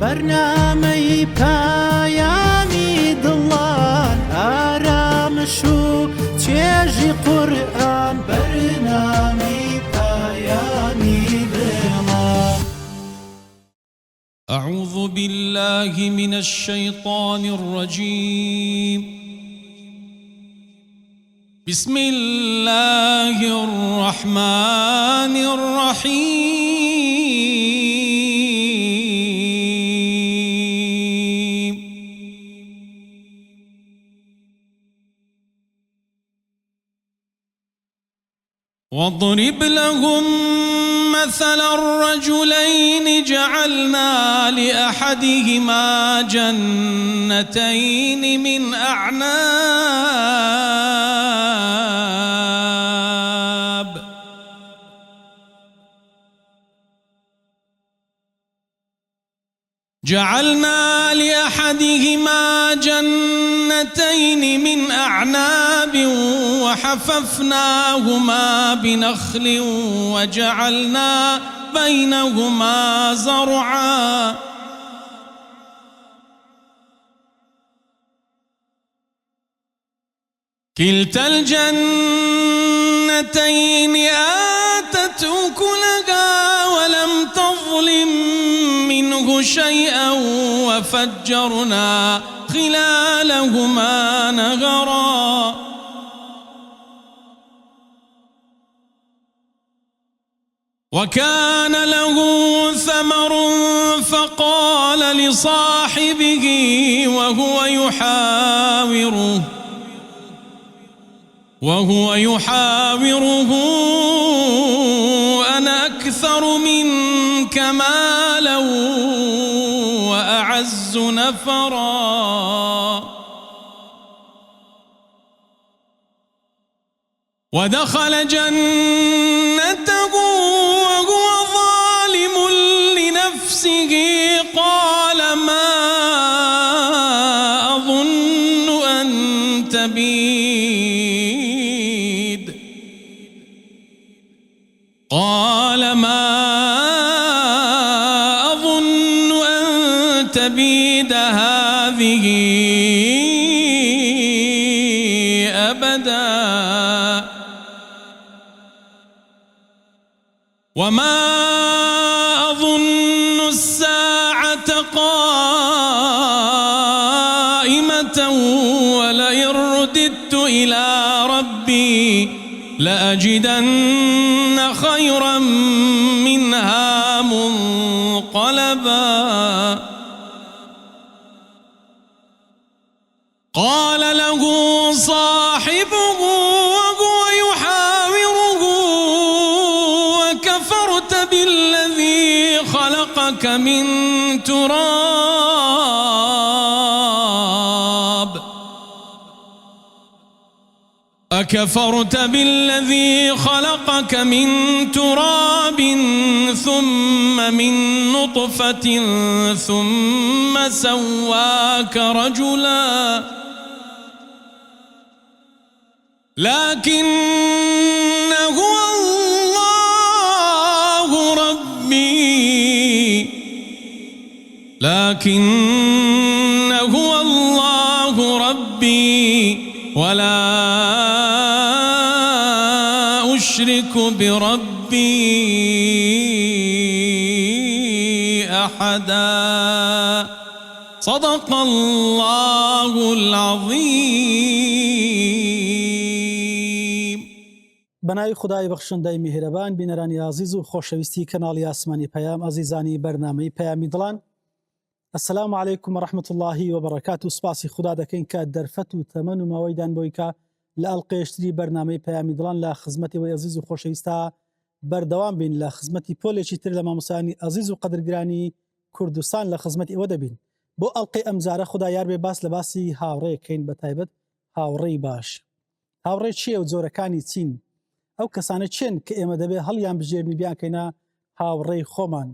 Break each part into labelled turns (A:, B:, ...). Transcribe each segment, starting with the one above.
A: برنامەی پایانی دڵان ئارامش و چێژی قورئان بەرنامەی پایانی دڵان.
B: أعوذ بالله من الشيطان الرجيم. بسم الله الرحمن الرحيم. واضرب لهم مثل الرجلين جعلنا لأحدهما جنتين من أعناب وحففناهما بنخل وجعلنا بينهما زرعا كلتا الجنتين آتت أكلها ولم تظلم منه شيئا وفجرنا خلالهما نهرا وكان له ثمر فقال لصاحبه وهو يحاوره أنا أكثر منك مالا وأعز نفرا ودخل جنته وهو ظالم لنفسه قال ما أظن أن تبيد هذه أبدا وما أظن الساعة قائمة ولئن رددت إلى ربي لأجدن خيرا منها منقلبا قال له صاحبه وهو يحاوره وكفرت بالذي خلقك من تراب أكفرت بالذي خلقك من تراب ثم من نطفة ثم سواك رجلا لكن هو الله ربي ولا أشرك بربي أحدا صدق الله العظيم.
A: بنای خدای بەخشندەی میهرەبان بینەرانی عزیز و خۆشەویستی کەناڵی ئاسمانی پەیام ئازیزانی بەرنامەی پەیامی دڵان السلام علیکم ورحمة الله وبركاته. سپاسی خدا دەکەین کە دەرفەت و تەمەن و ماوەیدان بۆی کە لە ئەڵقەیەشتری بەرنامەی پەیامی دڵان لە خزمەتی وەی عزیز و خۆشەویستە بەردەوام بین لە خزمەتی پۆلێکی تر لە مامۆستایانی عزیز و قەدرگرانی کوردستان لە خزمەتی ئەوە دەبین. بۆ ئەڵقەی ئەمجارە خدا یار بێ باس لە باسی هاوڕێیەکەین بە تایبەت هاوڕێی باش. هاوڕێ چییە و جۆرەکانی چین؟ ئەو کەسانە چێن کە ئێمە دەبێ هەڵیان بژێرنی بیانکەینە هاوڕێی خۆمان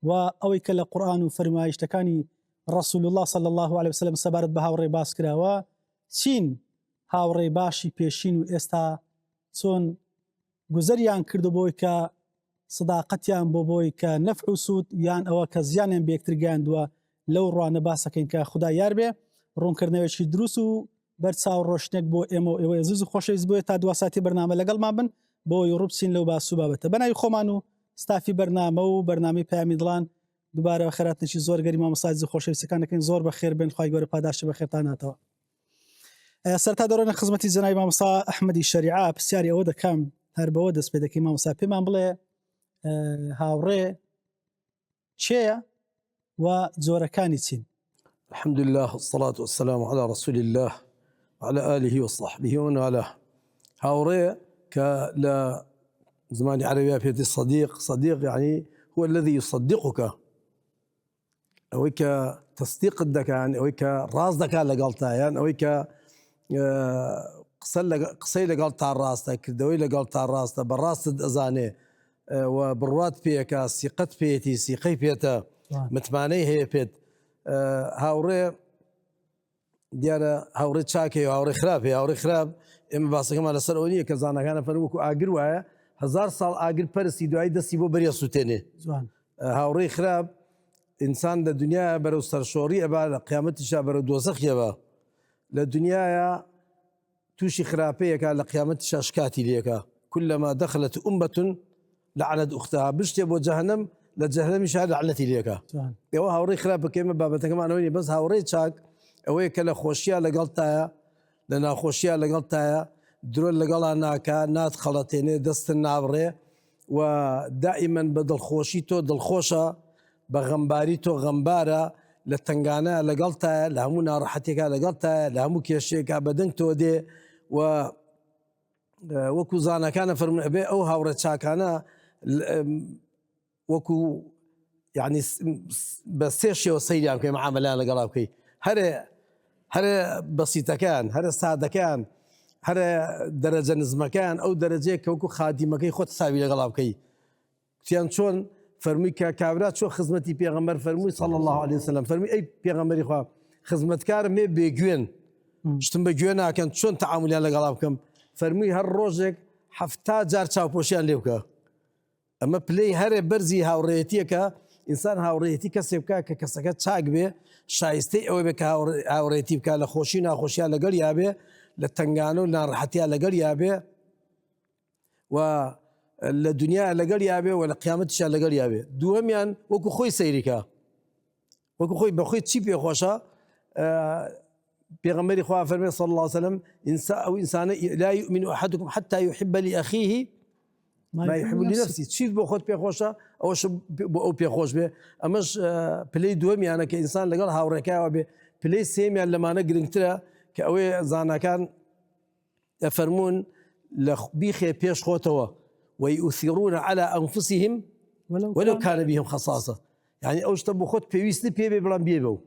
A: و ئەوەی کە لە قورئان و فەرمایشتەکانی ڕەسوول الله صلی الله علیه وسلم سەبارەت بە هاوڕێ باس کراوە چین هاوڕێی باشی پێشین و ئێستا چۆن گوزەریان کردبووی کە صداقەتیان بۆ بۆی کە نەفع و سوود یان ئەوە کە زیانیان بە یەکتر گەیاندووە لەو ڕوانە باسەکەین کە خوددا یار بێ ڕوونکردنەوەیکی دروست و بەرچاو ڕۆشنێک بۆ ئێمە و ئێوە عزیز و خۆشەویست بووە تا دواساتی بەرنامە لەگەڵمان بن بۆی ڕووبچین لەو باس و بابەتە بەناوی خۆمان و ستافی بەرنامە و بەرنامەی پەیامی دڵان دووبارە خێراتێکی زۆر گەری مامۆستای خۆشەویستەکانەکەین زۆر بەخێر بن خوای گەورە پاداشە بەخێرتان هاتەوە. سەرتا دەڕۆینە خزمەتی جەنابی مامۆستا ئەحمەدی شەریعە پرسیاری ئەوە دەکەم هەر بەوە دەست پێ دەکەی مامۆستا پێمان بڵێ هاوڕێ چێیە و جۆرەکانی چین؟
C: الحمد لله والصلاة والسلام على رسول الله وعلى آله وصحبه ومن والاه. هاوڕێ کە لە زمانی عەرەبیە پێێتی صديق يعني هو الذي يصدقك ئەوەی کە تەصدیقت دەکەن ئەوەی کە ڕاست دەکات لەگەڵتایان ئەوەی کە قسەی لەگەڵ تا ڕاستە کردەوەی لەگەڵ تا ڕاستە بەڕاستت ئەزانێ و بڕوات پێەکە سیقەت پێێتی سیقەی پێێتە متمانەی هەیە پێت هاوڕێ دیارە هاوڕێ چاکەی و هاوڕێ خراپێ هاوڕێ خراپ ئێمە باسەکەمان لەسەر ئەو نییە کە زانەکانە فەرمووکو ئاگر وایە 1000 ساڵ ئاگر پەرستی دوایی دەستی بۆ بەریە سووتێنێ هاوڕێی خراپ ئینسان لە دنیا بەرەو سەرشۆڕی ئەبا لە قیامەتیشا بەرەو دۆزەخیەوە لە دنیاە تووشی خراپەیەکە لە قیامەتیشا شکاتی لێکە كلما دخلت أمة لعنت أختها بشتێ بۆ جەهەنەم لە جەهەنەمیشا لعنەتی لێکە ئێوە هاوڕێی خراپەکە ئێمە بابەتەکەمانەوەی بەس هاوڕێی چاک ئەوەیە کە لە خۆشیە لەگەڵتایە لە ناخۆشیە لەگەڵتایە درۆ لەگەڵا ناکە ناتخەڵەتێنێ دەستن ناوڕێ و دائیمەن بە دڵخۆشی تۆ دڵخۆشە بە غەمباری تۆ غەمبارە لە تنگانە لەگەڵتایە لە هەموو ناڕەحەتێکا لەگەڵتایە لە هەموو کێشێکا بەدەنگ تۆ دێ و وەکو زانەکانە فەرمون ئەبێ ئەو هاوڕێ چاکانە وەکو یعنی بە سێشەوە سەیریان بکەی معاملەیان لەگەڵا بکەی هەرە بەسیتەکان هەرە سادەکان هەرە دەرەجە نزمەکان ئەو دەرەجەیە کە وەکو خادیمەکەی خۆت ساوی لەگەڵا بکەی کتیان چۆن فەرمووی کە کابرا چۆ خزمەتی پێغەمبەر فەرمووی صلی الله عليه وسلم فەرمووی ئەی پێغەمبەری خوا خزمەتکارم مێ بێگوێن شتم بە گوێ ناکەن چۆن تەعاملیان لەگەڵا بکەم فەرمووی هەر ڕۆژێک 70 جار چاوپۆشیان لێ بکە ئەمە پلەی هەرێ بەرزی هاوڕێیەتیەکە ئینسان هاوڕێیەتی کەسێ بکە کە کەسەکە چاک بێ شایستەی ئەوەی بێ کە هاوڕێتی بکە لە خۆشی ناخۆشیان لەگەڵ یابێ لە تنگانە و ناڕەحەتیان لەگەڵ یابێ و لە دنیا لەگەڵ یابێ و لە قیامەتیشان لەگەڵ یابێ دووەمیان وەکو خۆی سەیریکە وەکو خۆی بەخۆی چی پێخۆشە پێغەمبەری خوا فەرمێ صلی الله عليه وسلم ئەو ئینسانە لا يؤمن أحدكم حتى يحب لأخيه ما يحب لنفسه چیت بۆ خۆت پێخۆشە ئەوەش بۆ ئەو پێخۆش بێ ئەمەش پلەی دووەمیانە کە ئینسان لەگەڵ هاوڕێکایەوە بێ پلەی سێمیان لەمانە گرنگترە کە ئەوەی زانەکان ئەفەرموون لە بیخێ پێش خۆتەوە ويؤثرون على أنفسهم ولو كان بهم خصاصة يعني أو شتە بۆ خۆت پێویستی پێ بێ بڵام بێ بەو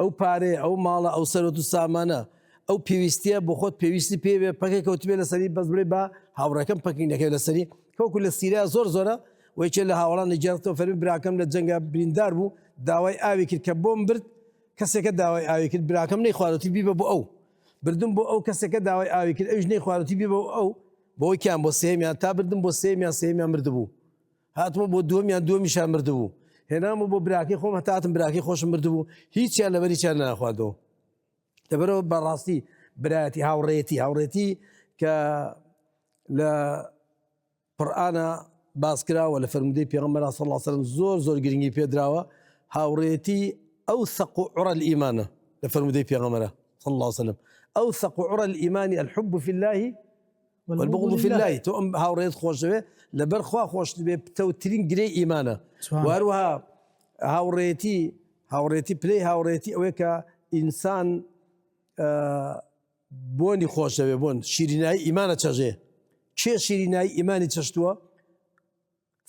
C: ئەو پارێ ئەو ماڵە ئەو سەرۆت و سامانە ئەو پێویستیە بۆ خۆت پێویستی پێ بێ پەکەی کەوتبێ لەسەری بەس بڵێ بە هاوڕەکەم پەکینگ دەکەوێت لەسەری کەوکو لە سیریا زۆرە وەیچێ لە هاوڵان نەجارەتەوە فەرمی براکەم لە جەنگە بریندار بوو داوای ئاوی کرد کە بۆم برد کەسێکە داوای ئاوی کرد براکەم نەیخواردەتی بیبە بۆ ئەو بردم بۆ ئەو کەسێکە داوای ئاوی کرد ئەوش نەیخواردەتی بیبە ئەو بۆی کیان بۆ سێمیان تا بردم بۆ سێمیان مردبوو هاتمە بۆ دووەمیشان مردبوو هێنامە بۆ براکەی خۆم هەتاتم براکەی خۆشم مردبوو هیچیان لەبەریچیان ناخواردەوە لەبەرەوە بەڕاستی برایەتی هاوڕێتی کە لە قورئانە باسکراوە لە فەرمودەی پێغەمبەر صلی الله عليه وسلم زۆر گرنگی پێدراوە هاوڕێتی أوثق عرى الإيمان لە فەرمودەی پێغەمبەر صلی الله عليه وسلم أوثق عرى الإيمان الحب في الله والبغض في الله تو ئەم هاوڕێت خۆش دەوێ لەبەر خوا خۆش دەبێ پتەوترین گرەی ئیمانە وهروەها هاوڕێتی پلەی هاوڕێتی ئەوەیە کە ئینسان بۆنی خۆش دەوێ بۆن شیرینایی ئیمانە چەژێ کێ شیرینایی ئیمانی چەشتووە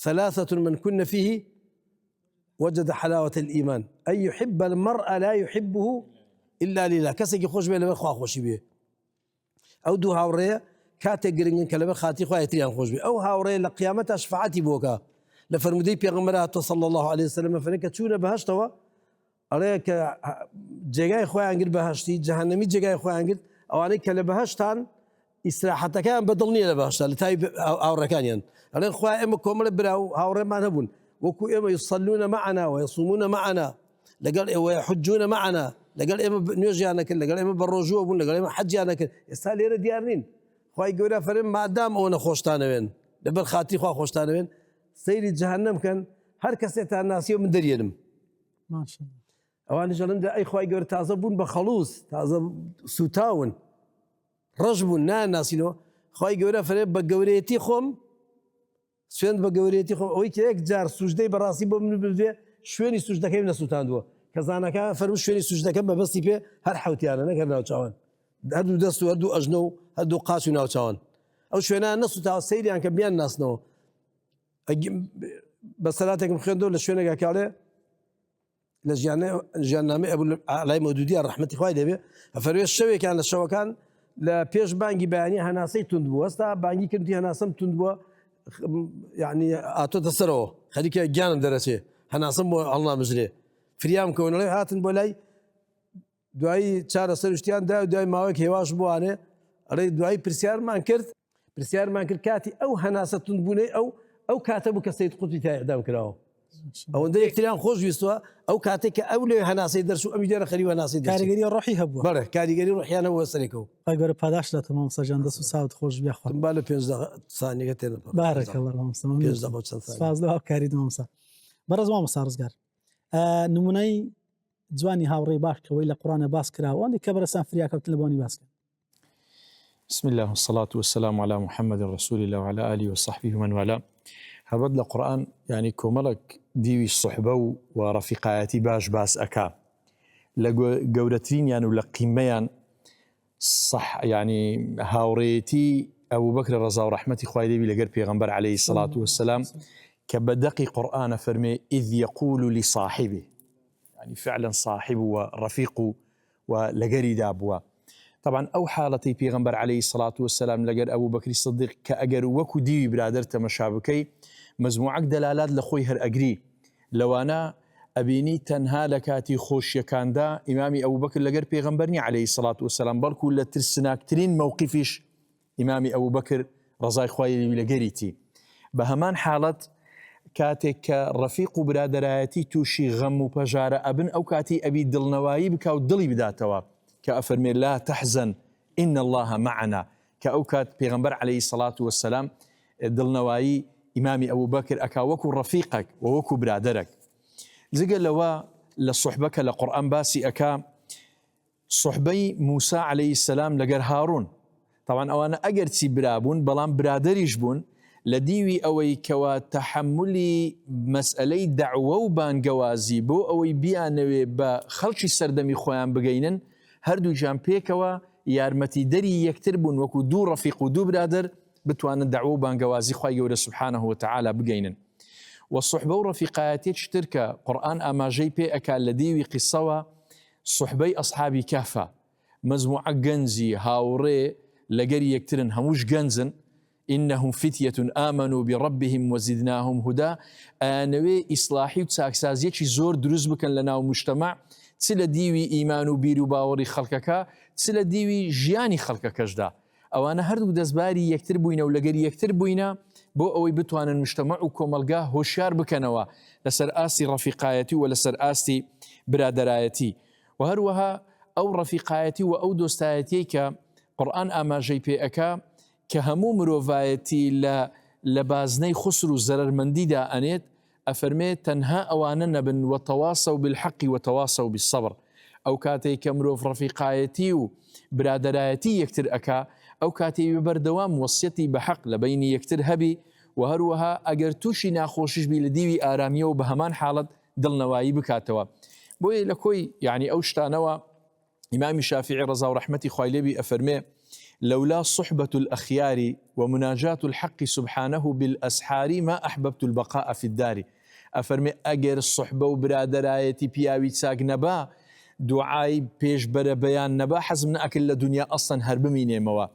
C: ثلاثة من كن فيه وجد حلاوة الإيمان أن يحب المرء لا يحبه إلا لله کەسێکی خۆش بێ لەبەر خوا خۆشی بێ ئەو دوو هاوڕێیە کاتێک گرنگن کە لەبەر خاتی خوای تریان خۆش بێ ئەو هاوڕێ لە قیامەتە شفاعەتی بۆکە لە فەرمودەی پێغەمبەر صلی الله عليه وسلم فەرمێ کە چوونە بەهەشتەوە ئەڵێ کە جێگای خۆیان گرت بەهەشتی جەهەنەمی جێگای خۆیان گرت ئەوانەی کە لە بەهەشتان ئیسراحەتەکان بەدڵ نییە لە بەهەشتا لە تای ئاوڕەکانیان ألين خوا إما كومل براو هاوري ما نبون وكو إما يصلون معنا ويصومون معنا لقال ويحجون معنا لقال إما نيوجي أنا كل لقال إما بالرجوع بون لقال إما حجي أنا كل يستاهل يرد ديارين خواي يقول فريم ما دام أنا خوشتانا وين لبر خاطري خوا خوشتانا وين سيري جهنم كان هر كسيتها الناس يوم من درينم
A: ما شاء الله
C: أوان جلن ده أي خواي يقول تازه بون بخلوص تازه سوتاون رجبون نا ناسينو خواي يقول فريم بقوريتي خم سوين بقوريتي خم أوي كيك جار سجدي براسي بمن بالبيت شويني سجدة كيف نسوتان دوا كزانا كان فرمش شويني سجدة كم بس يبي هر حوتي أنا نكرنا وشاون هردو دستو هردو أجنو هردو قاسونا وشاون أو شوينا نسوتا سيري عن كبيان الناس نو بس صلاتكم خير دول شوينا كاله لجيانا أبو علي مودودي الرحمة إخوائي ده فرمش الشوي كان الشوا كان لا بيش بانجي باني هناسي تندبو استا بانجي كنتي هناسم تندبو يعني أتو تسرو خليك جانم درسي هناسم الله مجري فريام كون لي هاتن بولاي دعاي چار سرشتيان دا دعاي ماوك هواش بو اني اري دعاي برسيار ما انكر كاتي او هناسه تنبوني او كاتبو كسيد قطبي تاع اعدام كراو او ندير اكتلان خوش بيستوا او كاتيك او لي هناسه يدرسوا ام يدير خلي هناسه
A: كاريغري روحي هبوا
C: بله كاريغري روحي انا وسريكو
A: اگر پاداش لا تمام سجان دسو ساعت خوش بیا خو
C: بالا 15 ثانيه كتير
A: بارك الله اللهم صل
C: 15 ثانيه
A: فازله كاري دوم صار برز ما مسارزگار نمونەی جوانی هاوڕێی باش کەوەی لە قورآنە باس کراوە ئەوەندەی کە بەرەسان فریاکەوتن لە بۆنی باس کرد.
D: بسم الله والصلاة والسلام على محمد رسول الله وعلى آله وصحبه ومن والاه. هبد القرآن يعني كوملك ديوي الصحبة ورفقاتي باس أكا لجورتين يعني ولقيميان صح يعني هاوريتي أبو بكر رضا ورحمتي خوالي بلجر بيغمبر عليه الصلاة والسلام كبدقي قرآن فرمي إذ يقول لصاحبه يعني فعلا صاحبه ورفيقه ولجري دابوا طبعا أو حالتي بيغمبر عليه الصلاة والسلام لجر أبو بكر الصديق كأجر وكو ديوي برادر تمشابكي مجموعة دلالات لخوي هر أجري لو أنا أبيني تنها لكاتي خوش يكان دا إمامي أبو بكر لجر بيغمبرني عليه الصلاة والسلام بل كل ترسناكترين موقفش إمامي أبو بكر رضاي خوي لجريتي بهمان حالة كاتك رفيق برادراتي توشي غم وبجارة أبن أو كاتي أبي دلنواي بكاو دلي بداتوا كأفرمي لا تحزن إن الله معنا كأوكات بيغمبر عليه الصلاة والسلام دلنواي إمامي أبو بكر أكا وكو رفيقك ووكو برادرك زقل لوا للصحبك لقرآن باسي أكا صحبي موسى عليه السلام لقر هارون طبعا أوانا أقرتي برابون بلان برادريش بون لديوي أوي كوا تحملي مسألة دعوة وبان جوازي بو أوي بيانوي بخلشي سردمي خوان بقينن هردو جامبيكوا يارمتي دري يكتربون وكو دو رفيق ودو برادر بتوان الدعوة بان جوازي خواهي يقول سبحانه وتعالى بقينن والصحبة ورفيقاتي تشتركة قرآن أما جي بي أكا لديوي قصوا صحبي أصحابي كهفة مزموعة جنزي هاوري لقري يكترن هموش جنزن إنهم فتية آمنوا بربهم وزدناهم هدى آنوي إصلاحي وتساكسازيكي زور دروز بكن لنا ومجتمع تسلا ديوي إيمان وبير وباوري خلقك تسلا ديوي جياني خلقك جدا أو أنا هردو دزباري يكتر بوينا ولقري يكتر بوينا بو أوي بتوان المجتمع وكوملقاه هوشار بكنوا لسر آسي رفيقايتي ولسر آسي برادرايتي وهروها أو رفيقايتي وأو دوستايتي كقرآن أما جي بي أكا كهمو مروفايتي لبازني خسر الزرر منديدا أنيت أفرمي تنها أوانا نبن وتواصوا بالحق وتواصوا بالصبر أو كاتي كمروف رفيقايتي وبرادرايتي يكتر أكا أو كاتي ببردوام وصيتي بحق لبيني يكتر هبي وهروها أجر توشي ناخوشش بلديوي آرامية وبهمان حالة دل نوايب كاتوا بوي لكوي يعني أوشتانوا إمام الشافعي رضا ورحمتي خوالبي أفرمي لولا صحبة الأخيار ومناجاة الحق سبحانه بالأسحار ما أحببت البقاء في الدار أفرمي أجر الصحبة وبرادرايتي بياوي تساق نبا دعاي بيش بر بيان نبا حزمنا أكل الدنيا أصلا هربمي نيموا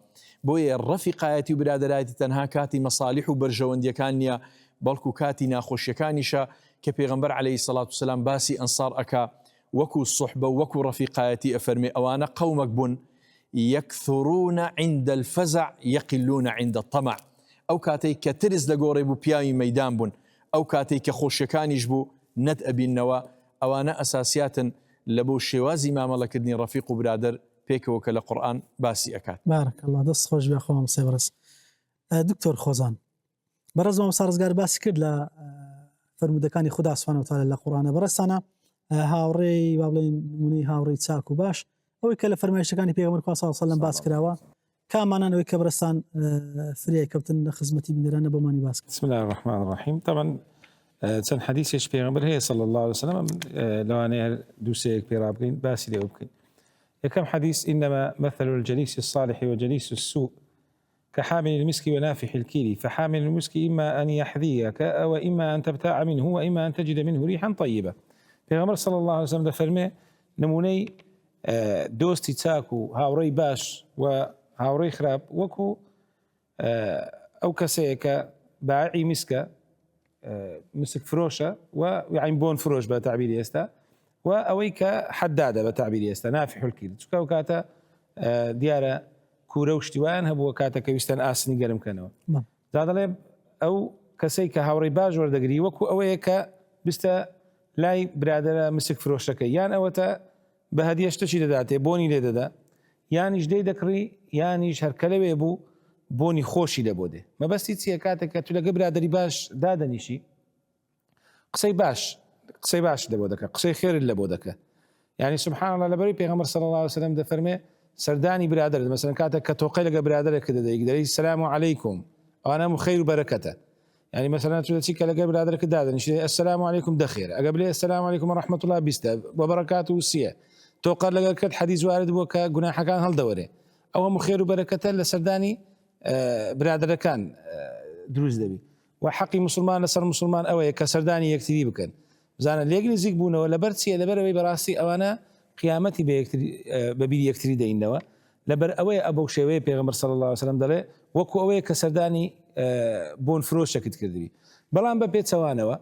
D: بوي الرفقايتي وبرادرايتي تنها كاتي مصالح وبرجوان كانيا بلكو كاتي ناخوش كانيشا كبيغمبر عليه الصلاة والسلام باسي أنصار أكا وكو الصحبة وكو رفقايتي أفرمي أوانا قومك بن يكثرون عند الفزع يقلون عند الطمع ئەو کاتێک کە ترس لە گۆڕێ بوو پیاوی مەدان بوون ئەو کاتێک کە خۆشیەکانیش بوو نەت ئەبینەوە ئەوانە ئەساسیاتن لە بۆ شێوازی مامەڵەکردنی ڕەفیق و برادر پێکەوە کە لە قورئان باسی ئەکات.
A: بارك الله دەست خۆش بێ خۆم سێبرس. دکتۆر خۆزان بەڕێز مامۆستا ڕزگار باسی کرد لە فەرمودەکانی خوددا سوبحانەهو و تەعالا لە قورئانە بەڕێستانە هاوڕێی وا بڵێن نمونەی هاوڕێی چاک و باش ئەوەی کە لە فەرمایشەکانی پێغەمبەر خوا صلی الله علیه و سلم باس کراوە کامانان ئەوەی کە بەڕێستان فریای کەوتن لە خزمەتی بینەرانە بۆمانی باس کرد.
E: بسم الله الرحمن الرحيم. طبعا چەند حدیثێش پێغەمبەر هەیە صلی الله عليه وسلم لەوانەیە دووسەیەک پێ بکەین باسی لێ بکەین. یەکەم حديث إنما مثل الجليس الصالح وجليس السوء كحامل المسك ونافح الكيل فحامل المسك إما أن يحذيك أو إما أن تبتاع منه وإما أن تجد منه ريحا طيبة. پیغمبر صلى الله عليه وسلم دفرمي نموني دوستي تاكو هاوري باش وهاوري خراب وكو أو كسيك باعي مسك مسك فروشة ويعني بون فروش بتعبير يستا وأويك حدادة بتعبير يستا نافح الكيل تشكاو كاتا ديارة كوروشتوان هبو كاتا كويستان آسني قرم كانوا زاد أو كسيك هاوري باش وردقري وكو أويك بستا لای برادرە مسک فرۆشەکە یان ئەوەتە بە هەدیەشتەشی دەداتێ بۆنی لێ دەدا یانیش دەی دەکڕی یانیش هەرکە لەوێ بوو بۆنی خۆشی لە بۆ دێ مەبەستی چییە کاتێک کە تو لەگە برادری باش دادەنیشی قسەی باش لە بۆ دەکە قسەی خێرت لە بۆ دەکە یعنی سبحان الله لەبەری پێغەمبەر صلی الله عليه وسلم دەفەرمێ سەردانی برادر مەسەلەن کاتێک کە تۆقەی لەگە برادرێکت دەدەیت دەڵێی سەلام عەلەیکوم ئەوانە خەیر و بەرەکەتە. يعني مثلا تقول لك قبل برادرك دادن السلام عليكم دخير قبل السلام عليكم ورحمه الله بيستا وبركاته وسيه توقر لك حديث وارد بك جناح كان هل دوري او مخير وبركه لسرداني برادر كان دروز دبي وحقي مسلمان لسر مسلمان او كسرداني يكتري بكن زانا ليغني زيك بونا ولا برسي لبر براسي او انا قيامتي بيكتري ببي يكتري دينوا لبر اوي ابو شوي پیغمبر صلى الله عليه وسلم دله وكو اوي كسرداني بون فروشك تكذبي بلان ببيت سوانوا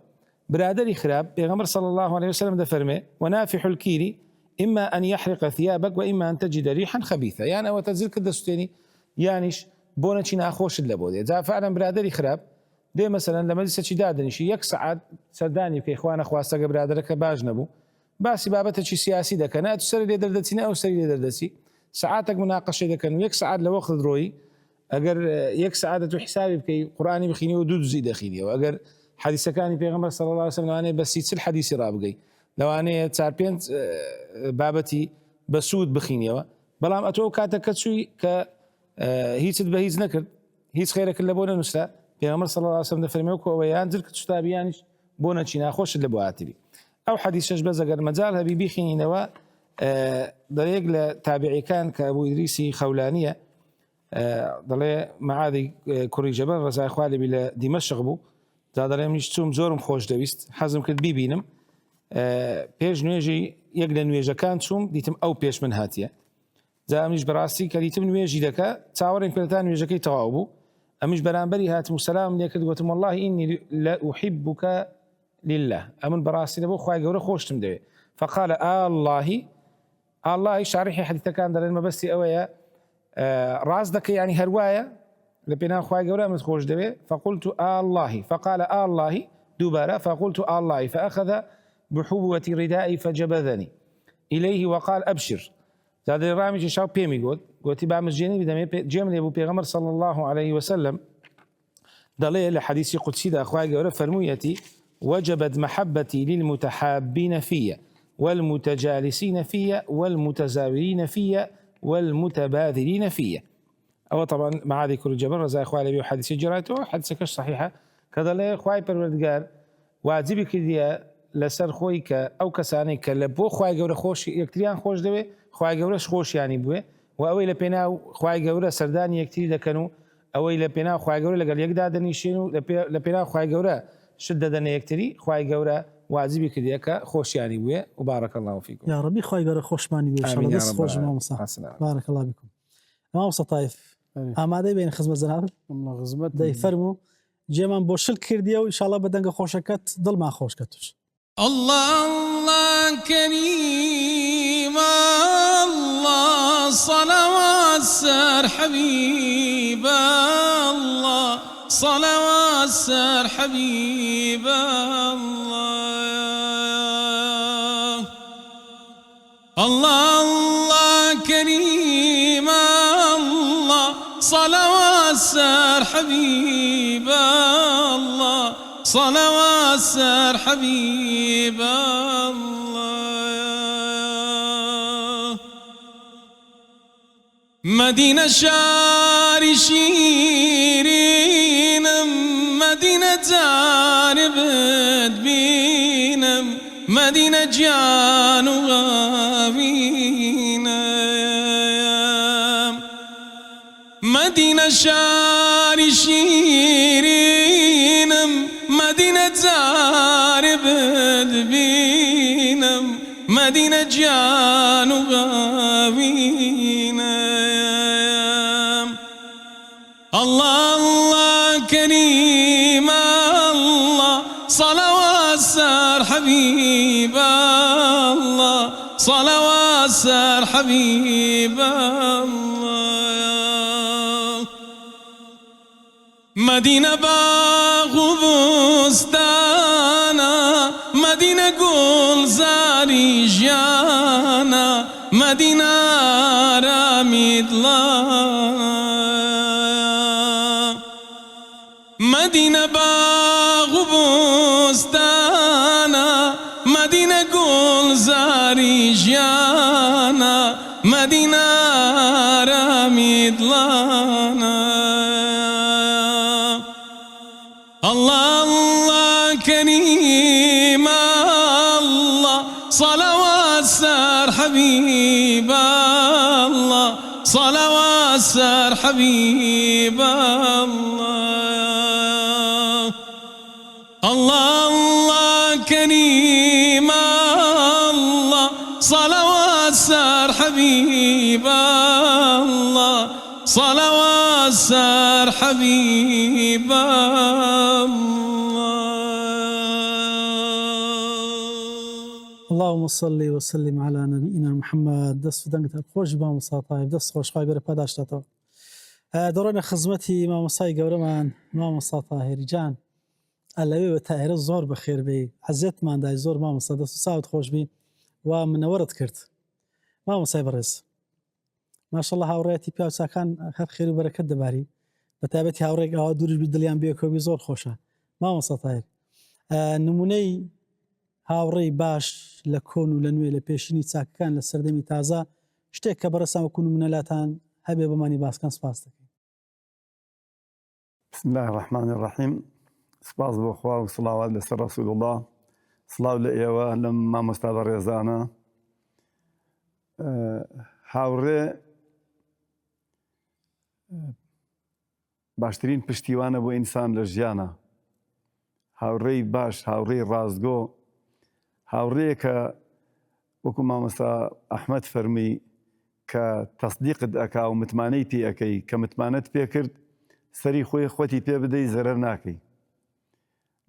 E: برادري خراب پیغمبر صلى الله عليه وسلم دفرمه ونافح الكيري اما ان يحرق ثيابك واما ان تجد ريحا خبيثه يعني او تنزل كدستيني يانيش بونتشي ناخوش لبودي اذا فعلا برادري خراب دي مثلا لما لسه دادني شي يك ساعات سرداني في اخوان اخواسك برادرك باجنبو باسي بابته شي سياسي دك انا تسري لي دردتي او سري لي دردتي ساعاتك مناقشه دك يك ساعات لو اخذ روي اگر يك سعادة حسابي بكي قرآني بخيني ودود زيد اخيني واگر حديث كاني پیغمبر صلى الله عليه وسلم انا بس يتسل حديث رابقي لو انا تاربين بابتي بسود بخيني بلام اتو كاتا كتسوي ك هيت بهيز نكر هيت خيرك اللي بونا نسلا پیغمبر صلى الله عليه وسلم فرميوكو ويانزل كتشتابيانش بونا تشينا خوش اللي بواتري او حديث شجبز اگر مجال هبي بخيني نوا طريق لتابعي كان كابو ادريسي خولانيه دەڵێ معادی کوڕی جەبەر ڕزای خوا لێبی لە دیمەشق بوو دا دەڵێ منیش چووم زۆرم خۆش دەویست حەزم کرد بیبینم پێش نوێژی یەک لە نوێژەکان چووم دیتم ئەو پێش من هاتیە جا ئەمیش بەڕاستی کە دیتم نوێژی دەکا چاوەڕێم کردتا نوێژەکەی تەواو بوو ئەمیش بەرامبەری هاتم و سەلام لێ کرد گوتم والله ئینی لأحبك لله ئەمن بەڕاستی لەبۆ خوای گەورە خۆشتم دەوێ فقال الله شارحی حەدیثەکان دەڵێن مەبەستی ئەوەیە راز دك يعني هرواية لبنا خواي قولا من خوش دبي فقلت الله فقال الله دوبارا فقلت الله فأخذ بحبوة ردائي فجبذني إليه وقال أبشر زاد الرامج شاو بيمي قلت بعمل جيني بدمي جمل أبو بيغمر صلى الله عليه وسلم دليل لحديث قدسي دا خواي قولا فرمويتي وجبت محبتي للمتحابين فيا والمتجالسين فيا والمتزاورين فيا والمتبادلين فيه أو طبعا مع ذكر الجبر رزاق إخواني بي وحديث جراته حديثك صحيحة كذا لا إخواني بالوردقار واجبك كذا لسر خويك أو كسانيك لبو إخواني جورا خوش يكتريان خوش دوي إخواني جورا خوش يعني بوي وأوي لبناو إخواني جورا سرداني يكتري دكانو أوي لبناو إخواني جورا لقال يقدادني شينو لبناو إخواني جورا شددني يكتري إخواني جورا واجبي كذا خوش يعني بوي وبارك الله فيكم
A: يا ربي خوي قال خوش ماني بيه ان شاء الله بس خوش ما صح بارك الله بكم ما وصل طايف اما دي بين خزمه زناب
C: الله خزمت
A: دي فرمو جيمان بوشل كرديو ان شاء الله بدنگ خوشكت ضل ما خوش كتوش
B: الله الله كريم الله صلوات سر حبيب الله صلوات سر حبيب الله الله الله كريم الله صلوات سر حبيب الله صلوات سر حبيب الله مدينة شاري شيرين مدينة زارب بينم مدينة جان وغابينا مدينة شاري شيرين مدينة زارب بينم مدينة جان وغابينا الله الله كريم الله صلوات سر حبيب الله صلوات سر حبيب الله مدينة باغ وبستانا مدينة قول زاري جانا مدينة رامي ضلال مدينة باغ وبستانا مدينة قول زاري جانا مدينة رامي ضلانا الله الله كريم الله صلوات سر حبيب الله صلوات سر حبيب الله الله الله كريم الله صلوات سر حبيب الله صلوات سر حبيب
A: اللهم صل وسلم على نبينا محمد. دەست دەنگتە خۆش مامۆستای دەست خۆشخوای بەرە پاداشتاتەوە. دەڕۆینە خزمەتی مامۆستای گەورەمان مامۆستا تاهێری جان ئەلەوێ بە تاهێرە زۆر بەخێر بێ حەزێتماندای زۆر مامۆستا دەست و ساوت خۆش بی و منەوەرت کرد مامۆستای بەڕێز ماشەڵڵا هاوڕێتی پیا و چاکان هەر خێر و بەرەکەت دەباری بە تایبەتی هاوڕێک ئاوا دوورش بی دڵیان بێکۆبی زۆر خۆشە مامۆستا تاهێر نمونەی هاوڕێی باش لە کۆن و لە نوێ لە پێشینی چاکەکان لە سەردەمی تازە شتێک کە بەڕێسام وەکو نمونەلاتان هەبێ بەمانی باسکان سپاس دەکەین.
F: بسم الله الرحمن الرحيم. سپاس بۆ خوا و سڵاوات لەسەر ڕەسوول الله سڵاو لە ئێوە لەم مامۆستا بەڕێزانە هاوڕێ باشترین پشتیوانە بۆ ئینسان لە ژیانە هاوڕێی باش هاوڕێی ڕازگۆ هاوڕێیە کە وەکو مامۆستا ئەحمەد فەرمی کە تەصدیقت ئەکا و متمانەی پێ ئەەکەی کە متمانەت پێ کرد سەری خۆی خۆتی پێ بدەی زەرەر ناکەی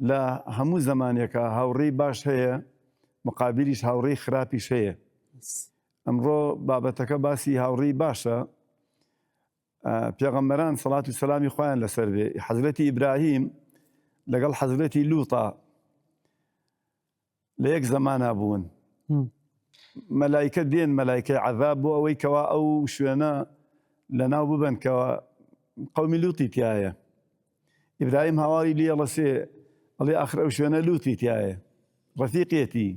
F: لە هەموو زمانێکە هاوڕێی باش هەیە مقابلیش هاوڕێی خراپیش هەیە ئەمڕۆ بابەتەکە باسی هاوڕێی باشە پێغەمبەران سەڵات و سەلامی خۆیان لەسەر بێ حەزرەتی ئیبراهیم لەگەڵ حەزرەتی لووتە لە یەک زەمانە بوون مەلایکە دێن مەلایکەی عەذاب بۆ ئەوەی کەوا ئەو شوێنە لەناو ببن کەوا قەومی لووتی تایە ئیبراهیم هاواری لێ ئەڵەسێ ئەڵێ ئاخر ئەو شوێنە لووتی تایە ڕەفیقێتی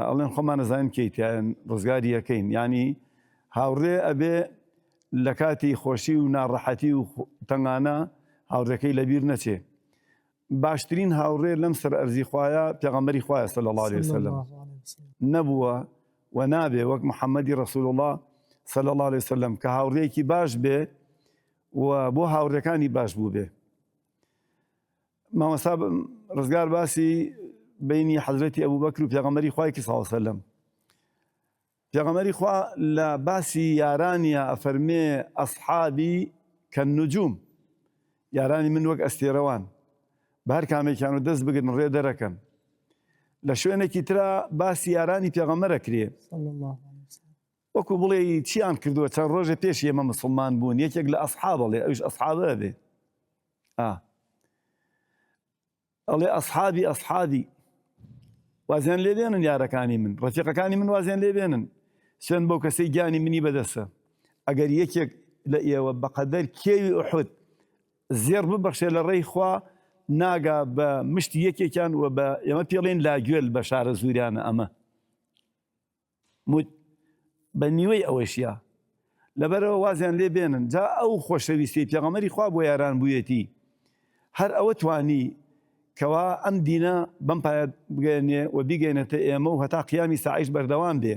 F: ئەڵێن خۆمان نەزانین کەی تایە ڕزگاری یەکەین یعنی هاوڕێ ئەبێ لە کاتی خۆشی و ناڕەحەتی و تەنگانە هاوڕێکەی لەبیر نەچێ باشترین هاوڕێ لەم سەر ئەرزی خوایە پێغەمبەری خوایە صلی الله علیه وسلم نەبووە و نابێ وەک محەممەدی ڕەسوول الله صلی الله علیه وسلم کە هاوڕێکی باش بێ و بۆ هاوڕێکانی باش بوو بێ مامۆستا ڕزگار باسی بینی حەزرەتی ئەبوبەکر و پێغەمبەری خوایەکی صلی الله علیه وسلم پێغەمبەری خوا لە باسی یارانیە ئەفەرمێ ئەصحابی کەالنجوم یارانی من وەک ئەستێرەوان بە هەر کامێکیان و دەست بگرن ڕێ دەرەکەن لە شوێنێکی ترا باسی یارانی پێغەمبەرە کرێ وەکو بڵێ چیان کردووە چەند ڕۆژێ پێش ئێمە مسڵمان بوون یەکێک لە ئەصحابەڵێ ئەوش ئەصحابە بێ ئەڵێ ئەسحابی وازیان لێ بێنن یارەکانی من ڕەفیقەکانی من وازیان لێ بێنن سوێن بەو کەسەی گیانی منی بەدەستە ئەگەر یەکێک لە ئێوە بەقەدەر کێوی ئوحود زێر ببەخشێ لە ڕێی خوا ناگا بە مشتی یەکێکیان و بە ئێمە پێڵێن لاگوێل بە شارە زوریانە ئەمە بە نیوەی ئەوەشیە لەبەرەوە وازیان لێ بێنن جا ئەو خۆشەویستی پێغەمبەری خوا بۆ یاران بوویەتی هەر ئەوە توانی کەوا ئەم دینە بەم پایە بگەێنێ و بیگەێنێتە ئێمە و هەتا قیامی ساعیش بەردەوام بێ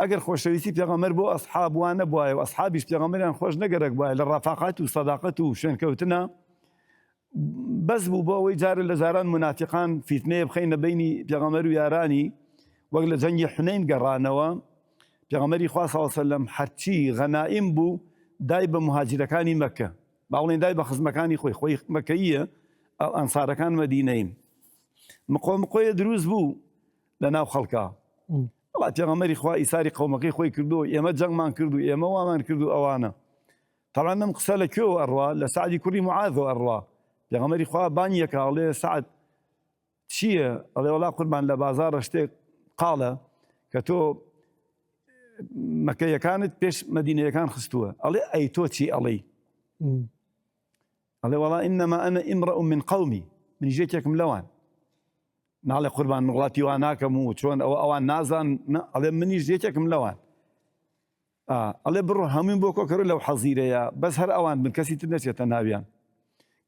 F: ئەگەر خۆشەویستی پێغەمبەر بۆ ئەسحاب وانە بواە و ئەسحابیش پێغەمبەریان خۆش نەگەرەک بواە لە ڕەفاقەت و سەداقەت و شوێنکەوتنە بەس بوو بۆ ئەوەی جارە لە زاران منافقان فیتنەیە بخەینە بینی پێغەمبەر و یارانی وەک لە جەنگی حونەین گەڕانەوە پێغەمبەری خوا صلی الله علیه و سلم هەرچی غەنائیم بوو دای بە مهاجرەکانی مەکە باوڵێن دای بە خزمەکانی خۆی مەکەیە ئەنسارەکان مەدینەین مقۆیە دروست بوو لە ناو خەڵکا وڵات پێغەمبەری خوا ئیساری قەومەکەی خۆی کردو ئێمە جەنگمان کردو ئێمە وامان کردو ئەوانە تەڵان ئەم قسە لە کوێوە ئەڕوا لە سعدی کوڕی معاذەوە ئەڕوا پێغەمبەری خوا بانیەکە ئەڵێ سعد چییە ئەڵێ وەڵا قوربان لە بازاڕە شتێک قاڵە کە تۆ مەکەیەکانت پێش مەدینەیەکان خستووە ئەڵێ ئەی تۆ چی ئەڵێ ئەڵێ وەڵا ئینەما ئەنە ئیمرە من قەومی منی ژێکێکم لەوان ناڵێ قوربان وڵاتی وا ناکەم و چۆن ئەوان نازان ئەڵێ منیش یەکێکم لەوان ئەڵێ بڕۆ هەمووی بۆ کۆکەڕ لەو حەزیرەیە بەس هەر ئەوان بن کەسی تر نەچێتە ناویان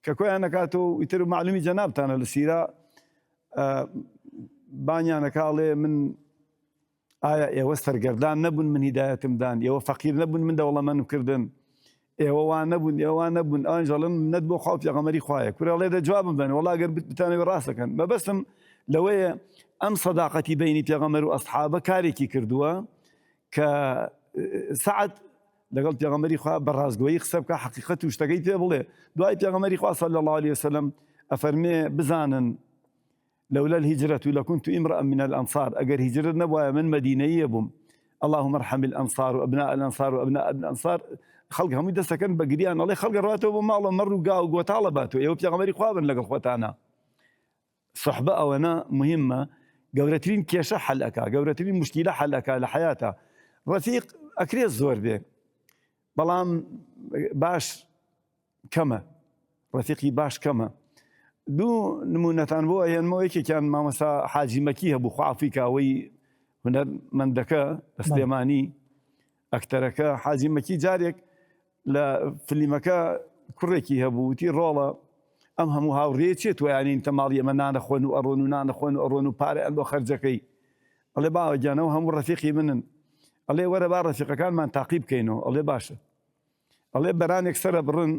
F: کە کۆیان نەکاتەوە ئیتر معلومی جەنابتانە لە سیرا بانیانەکاڵێ من ئایا ئێوە سەرگەردان نەبوون من هیدایەتمدان ئێوە فەقیر نەبوون من دەوڵەمەندم کردن ئێوە وان نەبوون ئێوان نەبوون ئەوان ژەڵن منەت بۆ خاو پێغەمبەری خوایە کورەڵێ دەجوابم بن وەڵا گەر بتانەوێ ڕاستەکەن مەبەستم لەوەیە ئەم سەداقەتی بینی پێغەمبەر و ئەسحابە کارێکی کردووە کە سعد لەگەڵ پێغەمبەری خوا بەڕازگۆیی قسە بکە حەقیقەت و شتەکەی پێ بڵێ دوای پێغەمبەری خوا صلی الله عليه وسلم ئەفەرمێ بزانن لولا الهجرة لكنت امرأ من الأنصار أجر هجرة نبوة من مدينية بوم اللهم ارحم الأنصار وأبناء الأنصار وأبناء الأنصار خلقهم يدسكن بقريان الله خلق رواتهم وما الله مروا قاو وطالباتوا يوم بيغمري خوابن لقى اخواتنا صحبة أونا مهمة قورتين كيشة حلقة قورتين مشكلة حلقة لحياتها رفيق أكري الزور به بلام باش كما رفيقي باش كما دوو نمونەتان بۆ ئەهێنمەوەیەکێکیان مامەسا حاجی مەکی هەبوو خوافریکاوەی هونەرمەندەکە لە سلێمانی ئەکتەرەکە حاجی مەکی جارێک لە فلیمەکە کوڕێکی هەبوو وتی ڕۆڵە ئەم هەموو هاوڕێ چێت ویانین تەماڵی ئەمە نانەخۆن و ئەڕۆن و نانەخۆن و ئەڕۆن و پارەیان بۆ خەرجەکەی ئەڵێ باوە گیانەوە هەموو ڕەفیقی منن ئەڵێ وەرە با ڕەفیقەکانمان تاقیب بکەینەوە ئەڵێ باشە ئەڵێ بەرانێک سەرە بڕن